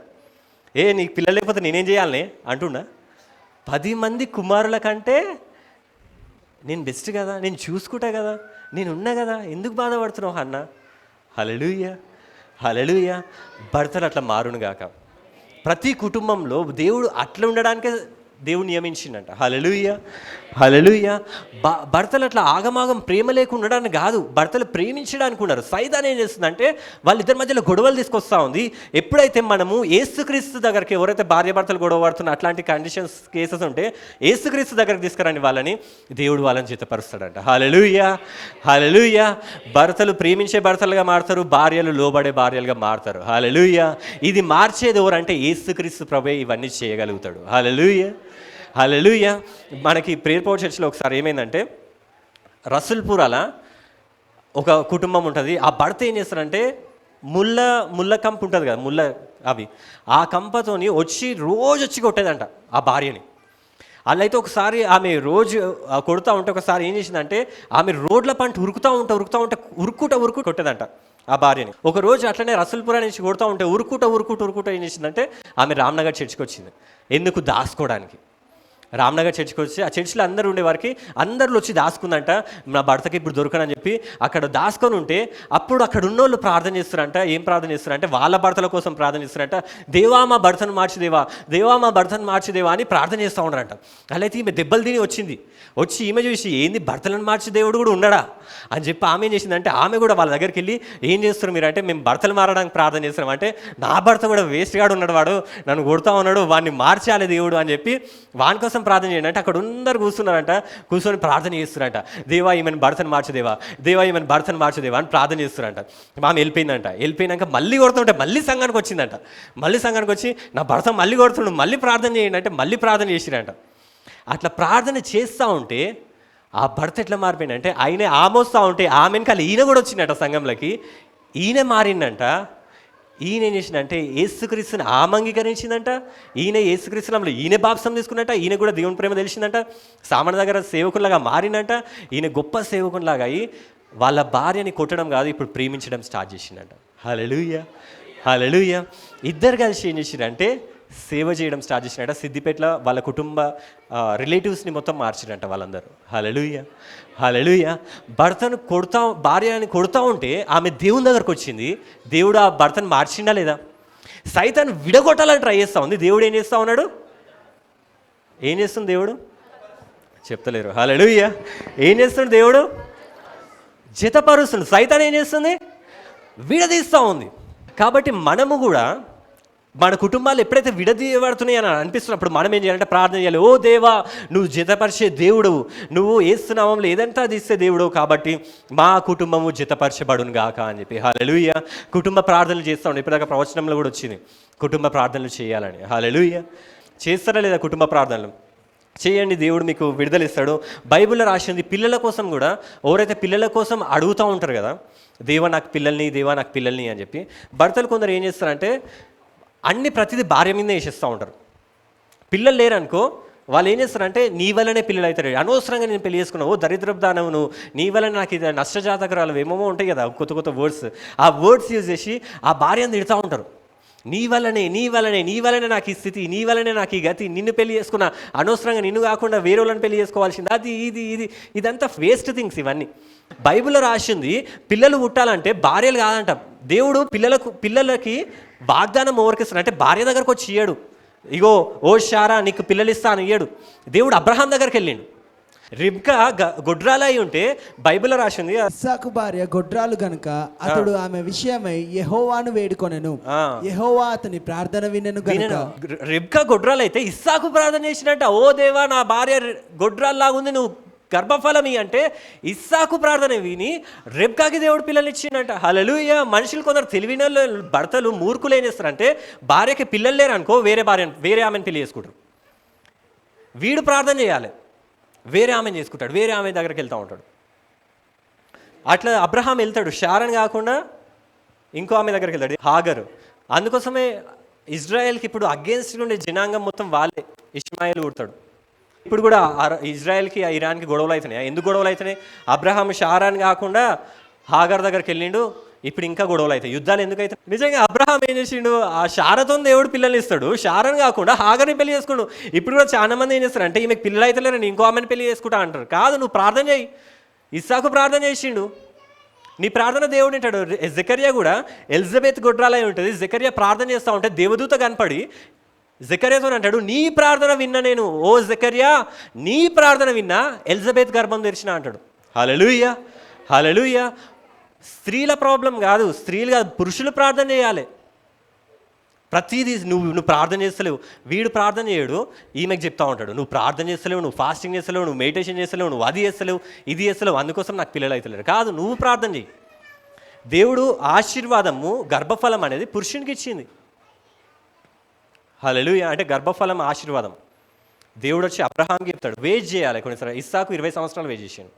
నీకు పిల్లలు లేకపోతే నేనేం చేయాలనే అంటున్నా. 10 మంది కుమారుల కంటే నేను బెస్ట్ కదా, నేను చూసుకుంటా కదా, నేను ఉన్నా కదా, ఎందుకు బాధపడుతున్నావు అన్న? హల్లెలూయా, హల్లెలూయా. భర్తలు అట్లా మారును గాక. ప్రతి కుటుంబంలో దేవుడు అట్లా ఉండడానికే దేవుడు నియమించిండంట. హల్లెలూయా, హల్లెలూయా. భర్తలు అట్లా ఆగమాగం ప్రేమ లేకుండా ఉండడానికి కాదు, భర్తలు ప్రేమించడానికి ఉన్నారు. సైతాన్ ఏం చేస్తుందంటే వాళ్ళిద్దరి మధ్యలో గొడవలు తీసుకొస్తా ఉంది. ఎప్పుడైతే మనము యేసుక్రీస్తు దగ్గరికి, ఎవరైతే భార్య భర్తలు గొడవ పడుతున్న అట్లాంటి కండిషన్స్ కేసెస్ ఉంటే యేసుక్రీస్తు దగ్గరికి తీసుకురండి వాళ్ళని, దేవుడు వాళ్ళని జతపరుస్తాడంట. హల్లెలూయా, హల్లెలూయా. భర్తలు ప్రేమించే భర్తలుగా మారుతారు, భార్యలు లోబడే భార్యలుగా మారుతారు. హల్లెలూయా. ఇది మార్చేది ఎవరంటే యేసుక్రీస్తు ప్రభువే ఇవన్నీ చేయగలుగుతాడు. హల్లెలూయా, హల్లెలూయా. మనకి ప్రేయర్ పవర్ చర్చ్లో ఒకసారి ఏమైందంటే, రసూల్పురాల ఒక కుటుంబం ఉంటుంది. ఆ భర్త ఏం చేస్తారంటే ముళ్ళ కంప ఉంటుంది కదా, అవి ఆ కంపతోని రోజు వచ్చి కొట్టేదంట ఆ భార్యని. వాళ్ళైతే ఒకసారి ఆమె రోజు కొడుతూ ఉంటే ఒకసారి ఏం చేసిందంటే ఆమె రోడ్ల పంట ఉరుకుతూ ఉంటే ఉరుక్కుంటూ కొట్టేదంట ఆ భార్యని. ఒక రోజు అట్లనే రసూల్పురా నుంచి కొడుతూ ఉంటే ఉరుక్కుంటూ ఏం చేసిందంటే ఆమె రామ్నగర్ చర్చికి వచ్చింది. ఎందుకు? దాచుకోవడానికి. రామ్నగర్ చర్చికి వచ్చి, ఆ చర్చిలో అందరూ ఉండేవారికి అందరిలో వచ్చి దాచుకుందంట. నా భర్తకి ఇప్పుడు దొరకనని చెప్పి అక్కడ దాచుకొని ఉంటే అప్పుడు అక్కడ ఉన్నోళ్ళు ప్రార్థన చేస్తారంట. ఏం ప్రార్థన చేస్తారంటే వాళ్ళ భర్తల కోసం ప్రార్థన చేస్తారంట. దేవా మా భర్తను మార్చిదేవా, దేవా మా భర్తను మార్చిదేవా అని ప్రార్థన చేస్తూ ఉన్నారంట. అలా అయితే ఈమె దెబ్బలు తిని వచ్చి ఈమె చూసి ఏంది భర్తలను మార్చి దేవుడు కూడా ఉండడా అని చెప్పి ఆమె ఏం చేసిందంటే ఆమె కూడా వాళ్ళ దగ్గరికి వెళ్ళి, ఏం చేస్తారు మీరు అంటే, మేము భర్తలు మారడానికి ప్రార్థన చేస్తున్నాం అంటే, నా భర్త కూడా వేస్ట్గాడు ఉన్నాడు, వాడు నన్ను కొడుతూ ఉన్నాడు, వాడిని మార్చాలి దేవుడు అని చెప్పి వాని కోసం ప్రార్థన చేయండి అంటే అక్కడ అందరు కూర్చున్నారంట. కూర్చొని ప్రార్థన చేస్తున్నారంట. దేవా ఈమెను భర్తను మార్చదేవా, దేవా ఈమెను భర్తను మార్చదేవా అని ప్రార్థన చేస్తున్నారంట. ఆమె వెళ్ళిపోయినాక మళ్ళీ కొడుతుంటే మళ్ళీ సంఘానికి వచ్చిందంట. మళ్ళీ సంఘానికి వచ్చి నా భర్త మళ్ళీ కొడుతుండు, మళ్ళీ ప్రార్థన చేయండి అంటే మళ్ళీ ప్రార్థన చేసిరంట. అట్లా ప్రార్థన చేస్తూ ఉంటే ఆ భర్త ఎట్లా మారిపోయిందంటే, ఆయనే ఆమోస్తూ ఉంటే ఆమె వెనకాల ఈయన కూడా వచ్చిందట సంఘంలోకి. ఈయన మారిందంట. ఈయన ఏం చేసిందంటే యేసుక్రీస్తుని ఆమె అంగీకరించిందంట. ఈయన యేసుక్రీస్తులో ఈయన బాప్సం తీసుకున్నట్ట. ఈయన కూడా దేవుని ప్రేమ తెలిసిందంట. సామాన్య దగ్గర సేవకునిలాగా మారిందంట. ఈయన గొప్ప సేవకునిలాగా అయ్యి వాళ్ళ భార్యని కొట్టడం కాదు, ఇప్పుడు ప్రేమించడం స్టార్ట్ చేసిందంట. హల్లెలూయా, హల్లెలూయా. ఇద్దరు కలిసి ఏం చేసిందంటే సేవ చేయడం స్టార్ట్ చేసినట్ట. సిద్దిపేటలో వాళ్ళ కుటుంబ రిలేటివ్స్ని మొత్తం మార్చిరంట వాళ్ళందరూ. హల్లెలూయా, హల్లెలూయా. భార్యని కొడుతూ ఉంటే ఆమె దేవుని దగ్గరకు వచ్చింది. దేవుడు ఆ భర్తను మార్చిండా లేదా? సైతాన్ విడగొట్టాలని ట్రై చేస్తూ ఉంది. దేవుడు ఏం చేస్తూ ఉన్నాడు? ఏం చేస్తుంది దేవుడు? చెప్తలేరు. హల్లెలూయా. ఏం చేస్తుంది దేవుడు? జతపరుస్తుంది. సైతాన్ ఏం చేస్తుంది? విడదీస్తూ ఉంది. కాబట్టి మనము కూడా మన కుటుంబాలు ఎప్పుడైతే విడదీయబడుతున్నాయి అని అనిపిస్తున్నప్పుడు మనం ఏం చేయాలంటే ప్రార్థన చేయాలి. ఓ దేవా, నువ్వు జతపరిచే దేవుడు, నువ్వు యేసు నామములో ఏదంతా తీస్తే దేవుడు, కాబట్టి మా కుటుంబము జతపరచబడును గాక అని చెప్పి. హల్లెలూయా. కుటుంబ ప్రార్థనలు చేస్తూ ఉండే, ఇప్పటిదాకా ప్రవచనంలో కూడా వచ్చింది కుటుంబ ప్రార్థనలు చేయాలని. హల్లెలూయా. చేస్తారా లేదా కుటుంబ ప్రార్థనలు? చేయండి, దేవుడు మీకు విడుదల ఇస్తాడు. బైబిల్లో రాసింది పిల్లల కోసం కూడా. ఎవరైతే పిల్లల కోసం అడుగుతూ ఉంటారు కదా, దేవా నాకు పిల్లల్ని అని చెప్పి, భర్తలు కొందరు ఏం చేస్తారంటే ప్రతిదీ భార్య మీదే వేసేస్తూ ఉంటారు. పిల్లలు లేరనుకో, వాళ్ళు ఏం చేస్తారంటే నీ వల్లనే పిల్లలు అవుతారు, అనవసరంగా నేను పెళ్లి చేసుకున్నావు, దరిద్రపు దానవు నువ్వు, నీ వల్ల నాకు ఇది నష్టజాతకరాలు ఏమేమో ఉంటాయి కదా, కొత్త వర్డ్స్. ఆ వర్డ్స్ యూజ్ చేసి ఆ భార్యను తిడుతూ ఉంటారు. నీ వల్లనే నాకు ఈ స్థితి, నీ వల్లనే నాకు ఈ గతి, నిన్ను పెళ్లి చేసుకున్నా, అనవసరంగా నిన్ను కాకుండా వేరే వాళ్ళని పెళ్లి చేసుకోవాల్సింది, అది ఇదంతా వేస్ట్ థింగ్స్ ఇవన్నీ. బైబిల్లో రాసింది పిల్లలు పుట్టాలంటే భార్యలు కాదంట. దేవుడు పిల్లలకి వాగ్దానం ఎవరికిస్తాడు అంటే భార్య దగ్గరకు వచ్చి ఇయ్యడు. ఇగో ఓ శారా నీకు పిల్లలు ఇస్తాను ఇయ్యడు. దేవుడు అబ్రహాం దగ్గరికి వెళ్ళిండు. రిబ్కా గొడ్రాలు అయి ఉంటే బైబిల్లో రాసింది, ఇస్సాకు భార్య గొడ్రాలు గనుక అతడు ఆమె విషయమై యెహోవాను వేడుకొనెను, యెహోవా అతని ప్రార్థన వినెను గనుక. రిబ్కా గొడ్రాలు అయితే ఇస్సాకు ప్రార్థన చేసినట్ట. ఓ దేవా, నా భార్య గొడ్రాలు లాగుంది, నువ్వు గర్భఫలమి అంటే ఇస్సాకు ప్రార్థన విని రెబ్కాకి దేవుడు పిల్లలు ఇచ్చిండట. హల్లెలూయా. మనుషులు కొందరు తెలివిన భర్తలు మూర్ఖులు ఏం చేస్తారంటే భార్యకి పిల్లలు లేరనుకో వేరే ఆమెను పెళ్లి చేసుకుంటారు. వీడు ప్రార్థన చేయాలి, వేరే ఆమెను చేసుకుంటాడు, వేరే ఆమె దగ్గరికి వెళ్తూ ఉంటాడు. అట్లా అబ్రహాం వెళ్తాడు, శారన్ కాకుండా ఇంకో ఆమె దగ్గరికి వెళ్తాడు, హాగరు. అందుకోసమే ఇజ్రాయెల్కి ఇప్పుడు అగేన్స్ట్ ఉండే జనాంగం మొత్తం వాళ్ళే. ఇష్మాయేలు పుడతాడు, ఇప్పుడు కూడా ఇజ్రాయెల్కి ఇరాన్కి గొడవలు అవుతున్నాయి. ఎందుకు గొడవలు అవుతున్నాయి? అబ్రహాం షారాన్ కాకుండా హాగర్ దగ్గరికి వెళ్ళిండు, ఇప్పుడు ఇంకా గొడవలు అవుతాయి. యుద్ధాలు ఎందుకు అవుతాయి? నిజంగా అబ్రహాం ఏం చేసిండు? ఆ షారతో దేవుడు పిల్లల్ని ఇస్తాడు, షారన్ కాకుండా హాగర్ని పెళ్లి చేసుకుండు. ఇప్పుడు కూడా చాలా మంది ఏం చేస్తారు అంటే ఈమెకు పిల్లలు అయితే లేరని ఇంకో ఆమెను పెళ్లి చేసుకుంటా అంటారు. కాదు, నువ్వు ప్రార్థన చేయి. ఇస్సాకు ప్రార్థన చేసిండు, నీ ప్రార్థన దేవుడు వింటాడు. జకర్యా కూడా ఎలిజబెత్ గొడ్రాలై ఉంటుంది. జకర్యా ప్రార్థన చేస్తూ ఉంటే దేవదూత కనపడి జకర్యాతో అంటాడు, నీ ప్రార్థన విన్నా నేను, ఓ జకర్యా నీ ప్రార్థన విన్నా, ఎలిజబెత్ గర్భం తెరిచిన అంటాడు. హల్లెలూయా, హల్లెలూయా. స్త్రీల ప్రాబ్లం కాదు, స్త్రీలు కాదు, పురుషులు ప్రార్థన చేయాలి. ప్రతిదీ నువ్వు ప్రార్థన చేస్తలేవు, వీడు ప్రార్థన చేయడు, ఈమెకు చెప్తా ఉంటాడు, నువ్వు ప్రార్థన చేస్తలేవు, నువ్వు ఫాస్టింగ్ చేస్తలేవు, నువ్వు మెడిటేషన్ చేస్తలేవు, నువ్వు అది చేస్తలేవు, ఇది చేస్తలేవు, అందుకోసం నాకు పిల్లలు అవుతలేరు. కాదు, నువ్వు ప్రార్థన చేయి. దేవుడు ఆశీర్వాదము, గర్భఫలం అనేది పురుషునికి ఇచ్చింది. హల్లెలూయా. అంటే గర్భఫలం ఆశీర్వాదం. దేవుడు వచ్చి అబ్రహాంకి చెప్తాడు, వెయిట్ చేయాలి. కొన్నిసార్లు ఇస్సాకు 20 సంవత్సరాలు వెయిట్ చేసాడు.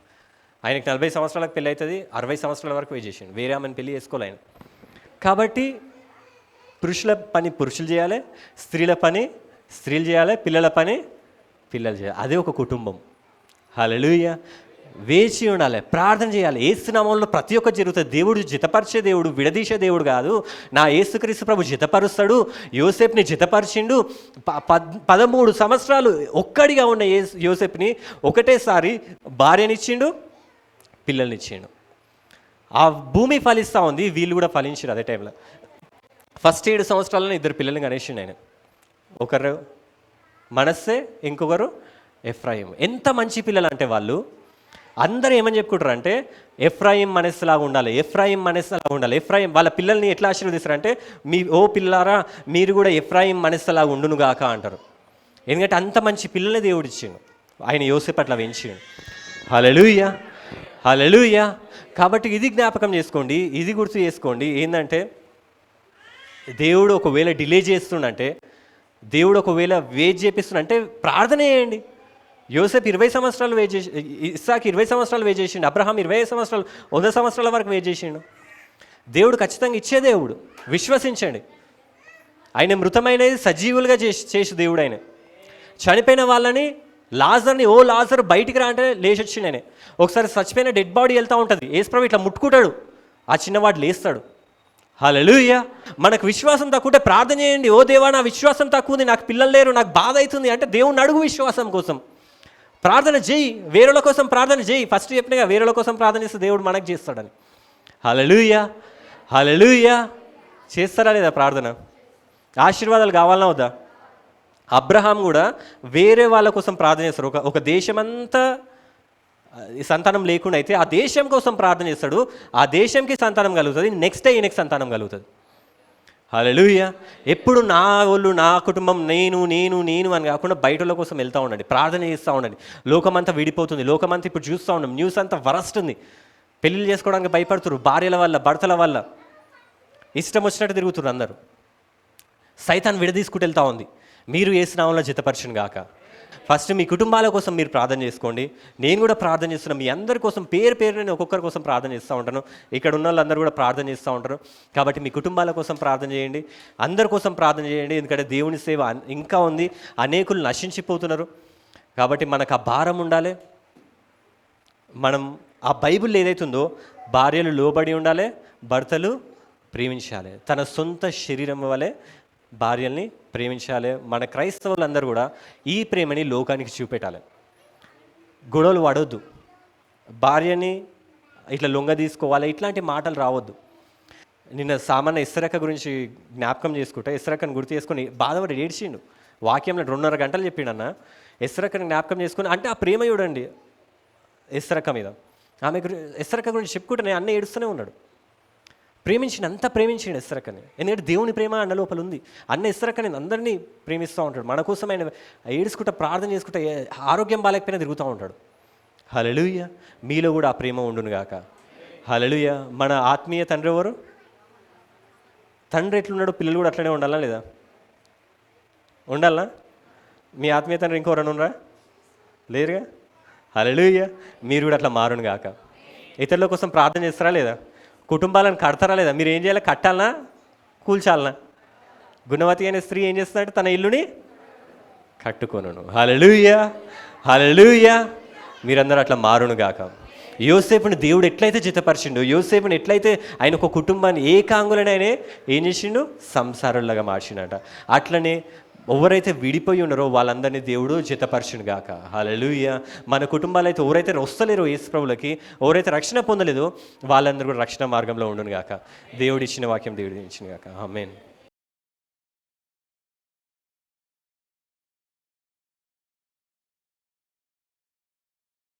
ఆయనకి 40 సంవత్సరాలకు పెళ్ళి అవుతుంది, 60 సంవత్సరాల వరకు వెయిట్ చేసాడు. వేరే ఆమెను పెళ్ళి చేసుకోవాలి ఆయన. కాబట్టి పురుషుల పని పురుషులు చేయాలి, స్త్రీల పని స్త్రీలు చేయాలి, పిల్లల పని పిల్లలు చేయాలి. అదే ఒక కుటుంబం. హల్లెలూయా. వేచి ఉండాలి, ప్రార్థన చేయాలి. యేసునామంలో ప్రతి ఒక్కటి జరుగుతుంది. దేవుడు జతపరిచే దేవుడు, విడదీసే దేవుడు కాదు. నా యేసుక్రీస్తు ప్రభు జతపరుస్తాడు. యోసేపుని జతపరిచిండు. 13 సంవత్సరాలు ఒక్కడిగా ఉన్న యోసేపుని ఒకటేసారి భార్యనిచ్చిండు, పిల్లల్నిచ్చిండు. ఆ భూమి ఫలిస్తూ ఉంది, వీళ్ళు కూడా ఫలించారు అదే టైంలో. ఫస్ట్ 7 సంవత్సరాలలో 2 పిల్లల్ని కనేసిండు ఆయన. ఒకరు మనస్సే, ఇంకొకరు ఎఫ్రాయిం. ఎంత మంచి పిల్లలు అంటే వాళ్ళు అందరూ ఏమని చెప్పుకుంటారు అంటే ఎఫ్రాయిం మనస్సులాగా ఉండాలి, ఎఫ్రాయిం మనస్సులాగా ఉండాలి. ఎఫ్రాయిం వాళ్ళ పిల్లల్ని ఎట్లా ఆశీర్వదిస్తారంటే, ఓ పిల్లారా మీరు కూడా ఎఫ్రాయిం మనస్సులాగా ఉండునుగాక అంటారు. ఎందుకంటే అంత మంచి పిల్లల్ని దేవుడు ఇచ్చిండు, ఆయన యోసేపు అట్లా పెంచిండు. హల్లెలూయా, హల్లెలూయా. కాబట్టి ఇది జ్ఞాపకం చేసుకోండి, ఇది గుర్తు చేసుకోండి. ఏంటంటే దేవుడు ఒకవేళ డిలే చేస్తుండంటే, దేవుడు ఒకవేళ వెయిట్ చేపిస్తుండంటే ప్రార్థన చేయండి. యోసేపు 20 సంవత్సరాలు వెయిట్ చేసి, ఇస్సాకు 20 సంవత్సరాలు వెయిట్ చేసిండు, అబ్రహాం 20 సంవత్సరాలు 100 సంవత్సరాల వరకు వెయిట్ చేసిండు. దేవుడు ఖచ్చితంగా ఇచ్చే దేవుడు, విశ్వసించండి. ఆయన మృతమైనది సజీవులుగా చేసి దేవుడు. ఆయన చనిపోయిన వాళ్ళని, లాజర్ని, ఓ లాజర్ బయటికి రా అంటే లేచొచ్చిండు ఆయన. ఒకసారి చచ్చిపోయిన డెడ్ బాడీ వెళ్తూ ఉంటుంది, యేసుప్రభు ఇట్లా ముట్టుకుంటాడు, ఆ చిన్నవాడు లేస్తాడు. హల్లెలూయా. మనకు విశ్వాసం తక్కువ ప్రార్థన చేయండి. ఓ దేవా నా విశ్వాసం తక్కువ ఉంది, నాకు పిల్లలు లేరు, నాకు బాధ అవుతుంది అంటే దేవుణ్ణి అడుగు విశ్వాసం కోసం. ప్రార్థన చేయి, వేరేల కోసం ప్రార్థన చేయి. ఫస్ట్ చెప్పినగా వేరేల కోసం ప్రార్థన చేస్తే దేవుడు మనకు చేస్తాడని. హల్లెలూయా, హల్లెలూయా. చేస్తారా లేదా ప్రార్థన? ఆశీర్వాదాలు కావాలన్నా వద్దా? అబ్రహాం కూడా వేరే వాళ్ళ కోసం ప్రార్థన చేస్తారు. ఒక దేశమంతా సంతానం లేకుండా అయితే ఆ దేశం కోసం ప్రార్థన చేస్తాడు, ఆ దేశంకి సంతానం కలుగుతుంది, నెక్స్ట్ డే ఈయనకి సంతానం కలుగుతుంది. హల్లెలూయా. ఎప్పుడు నా వాళ్ళు, నా కుటుంబం, నేను నేను నేను అని కాకుండా బయటల కోసం వెళ్తూ ఉండండి, ప్రార్థన చేస్తూ ఉండండి. లోకమంతా విడిపోతుంది, లోకమంతా ఇప్పుడు చూస్తూ ఉన్నాం, న్యూస్ అంతా వరస్ట్ ఉంది. పెళ్ళిళ్ళు చేసుకోవడానికి భయపడుతున్నారు, భార్యల వల్ల, భర్తల వల్ల ఇష్టం వచ్చినట్టు తిరుగుతున్నారు అందరూ. సైతాన్ విడదీసుకుంటూ వెళ్తూ ఉంది. మీరు యేసు నామములో జతపరచును గాక. ఫస్ట్ మీ కుటుంబాల కోసం మీరు ప్రార్థన చేసుకోండి. నేను కూడా ప్రార్థన చేస్తున్నాను, మీ అందరి కోసం పేరు పేరు నేను ఒక్కొక్కరి కోసం ప్రార్థన చేస్తూ ఉంటాను. ఇక్కడ ఉన్న వాళ్ళందరూ కూడా ప్రార్థన చేస్తూ ఉంటారు. కాబట్టి మీ కుటుంబాల కోసం ప్రార్థన చేయండి, అందరి కోసం ప్రార్థన చేయండి. ఎందుకంటే దేవుని సేవ ఇంకా ఉంది, అనేకులు నశించిపోతున్నారు. కాబట్టి మనకు ఆ భారం ఉండాలి. మనం ఆ బైబిల్ ఏదైతుందో, భార్యలు లోబడి ఉండాలి, భర్తలు ప్రేమించాలి, తన సొంత శరీరం వలె భార్యల్ని ప్రేమించాలి. మన క్రైస్తవులందరూ కూడా ఈ ప్రేమని లోకానికి చూపెట్టాలి. గొడవలు పడవద్దు, భార్యని ఇట్లా లొంగ తీసుకోవాలి, ఇట్లాంటి మాటలు రావద్దు. నిన్న సామాన్య ఇస్సరక్క గురించి జ్ఞాపకం చేసుకుంటే, ఇస్సరక్కని గుర్తు చేసుకొని బాధపడి ఏడ్చిండు. వాక్యంలో 2.5 గంటలు చెప్పిండు అన్న. ఇస్సరక్కని జ్ఞాపకం చేసుకొని, అంటే ఆ ప్రేమ చూడండి ఇస్సరక్క మీద. ఆమె ఇస్సరక్క గురించి చెప్పుకుంటే అన్న ఏడుస్తూనే ఉన్నాడు. అంత ప్రేమించిండు ఇస్సరక్కని. ఎందుకంటే దేవుని ప్రేమ అన్న లోపల ఉంది. అన్న ఇస్సరక్కని అందరినీ ప్రేమిస్తూ ఉంటాడు. మన కోసం ఆయన ఏడుచుకుంటా, ప్రార్థన చేసుకుంటా, ఆరోగ్యం బాగాలేకపోయినా తిరుగుతూ ఉంటాడు. హల్లెలూయా. మీలో కూడా ఆ ప్రేమ ఉండును గాక. హల్లెలూయా. మన ఆత్మీయ తండ్రి ఎవరు? తండ్రి ఎట్లున్నాడు, పిల్లలు కూడా అట్లనే ఉండాలా లేదా? ఉండాలా? మీ ఆత్మీయ తండ్రి ఇంకోరన్నా ఉన్నారా? లేరుగా. హల్లెలూయా. మీరు కూడా అట్లా మారును గాక. ఇతరుల కోసం ప్రార్థన చేస్తారా లేదా? కుటుంబాలను కడతారా లేదా? మీరు ఏం చేయాలి? కట్టాలనా, కూల్చాలనా? గుణవతి అనే స్త్రీ ఏం చేస్తుందంటే తన ఇల్లుని కట్టుకొనును. హల్లెలూయా, హల్లెలూయా. మీరందరూ అట్లా మారును గాక. యోసేపుని దేవుడు ఎట్లయితే జతపరిచిండు, యోసేపుని ఎట్లయితే ఆయన ఒక కుటుంబాన్ని ఏకాంగులని ఆయన ఏం చేసిండు, సంసారులాగా మార్చిండట. అట్లనే ఎవరైతే విడిపోయి ఉన్నారో వాళ్ళందరినీ దేవుడు జతపరిచిండు గాక. హల్లెలూయా. మన కుటుంబాలు అయితే ఎవరైతే వస్తలేరో యేసు ప్రభువులకి, ఎవరైతే రక్షణ పొందలేదో వాళ్ళందరూ కూడా రక్షణ మార్గంలో ఉండును గాక. దేవుడు ఇచ్చిన వాక్యం దేవుడు ఇచ్చిన గాక. ఆమేన్.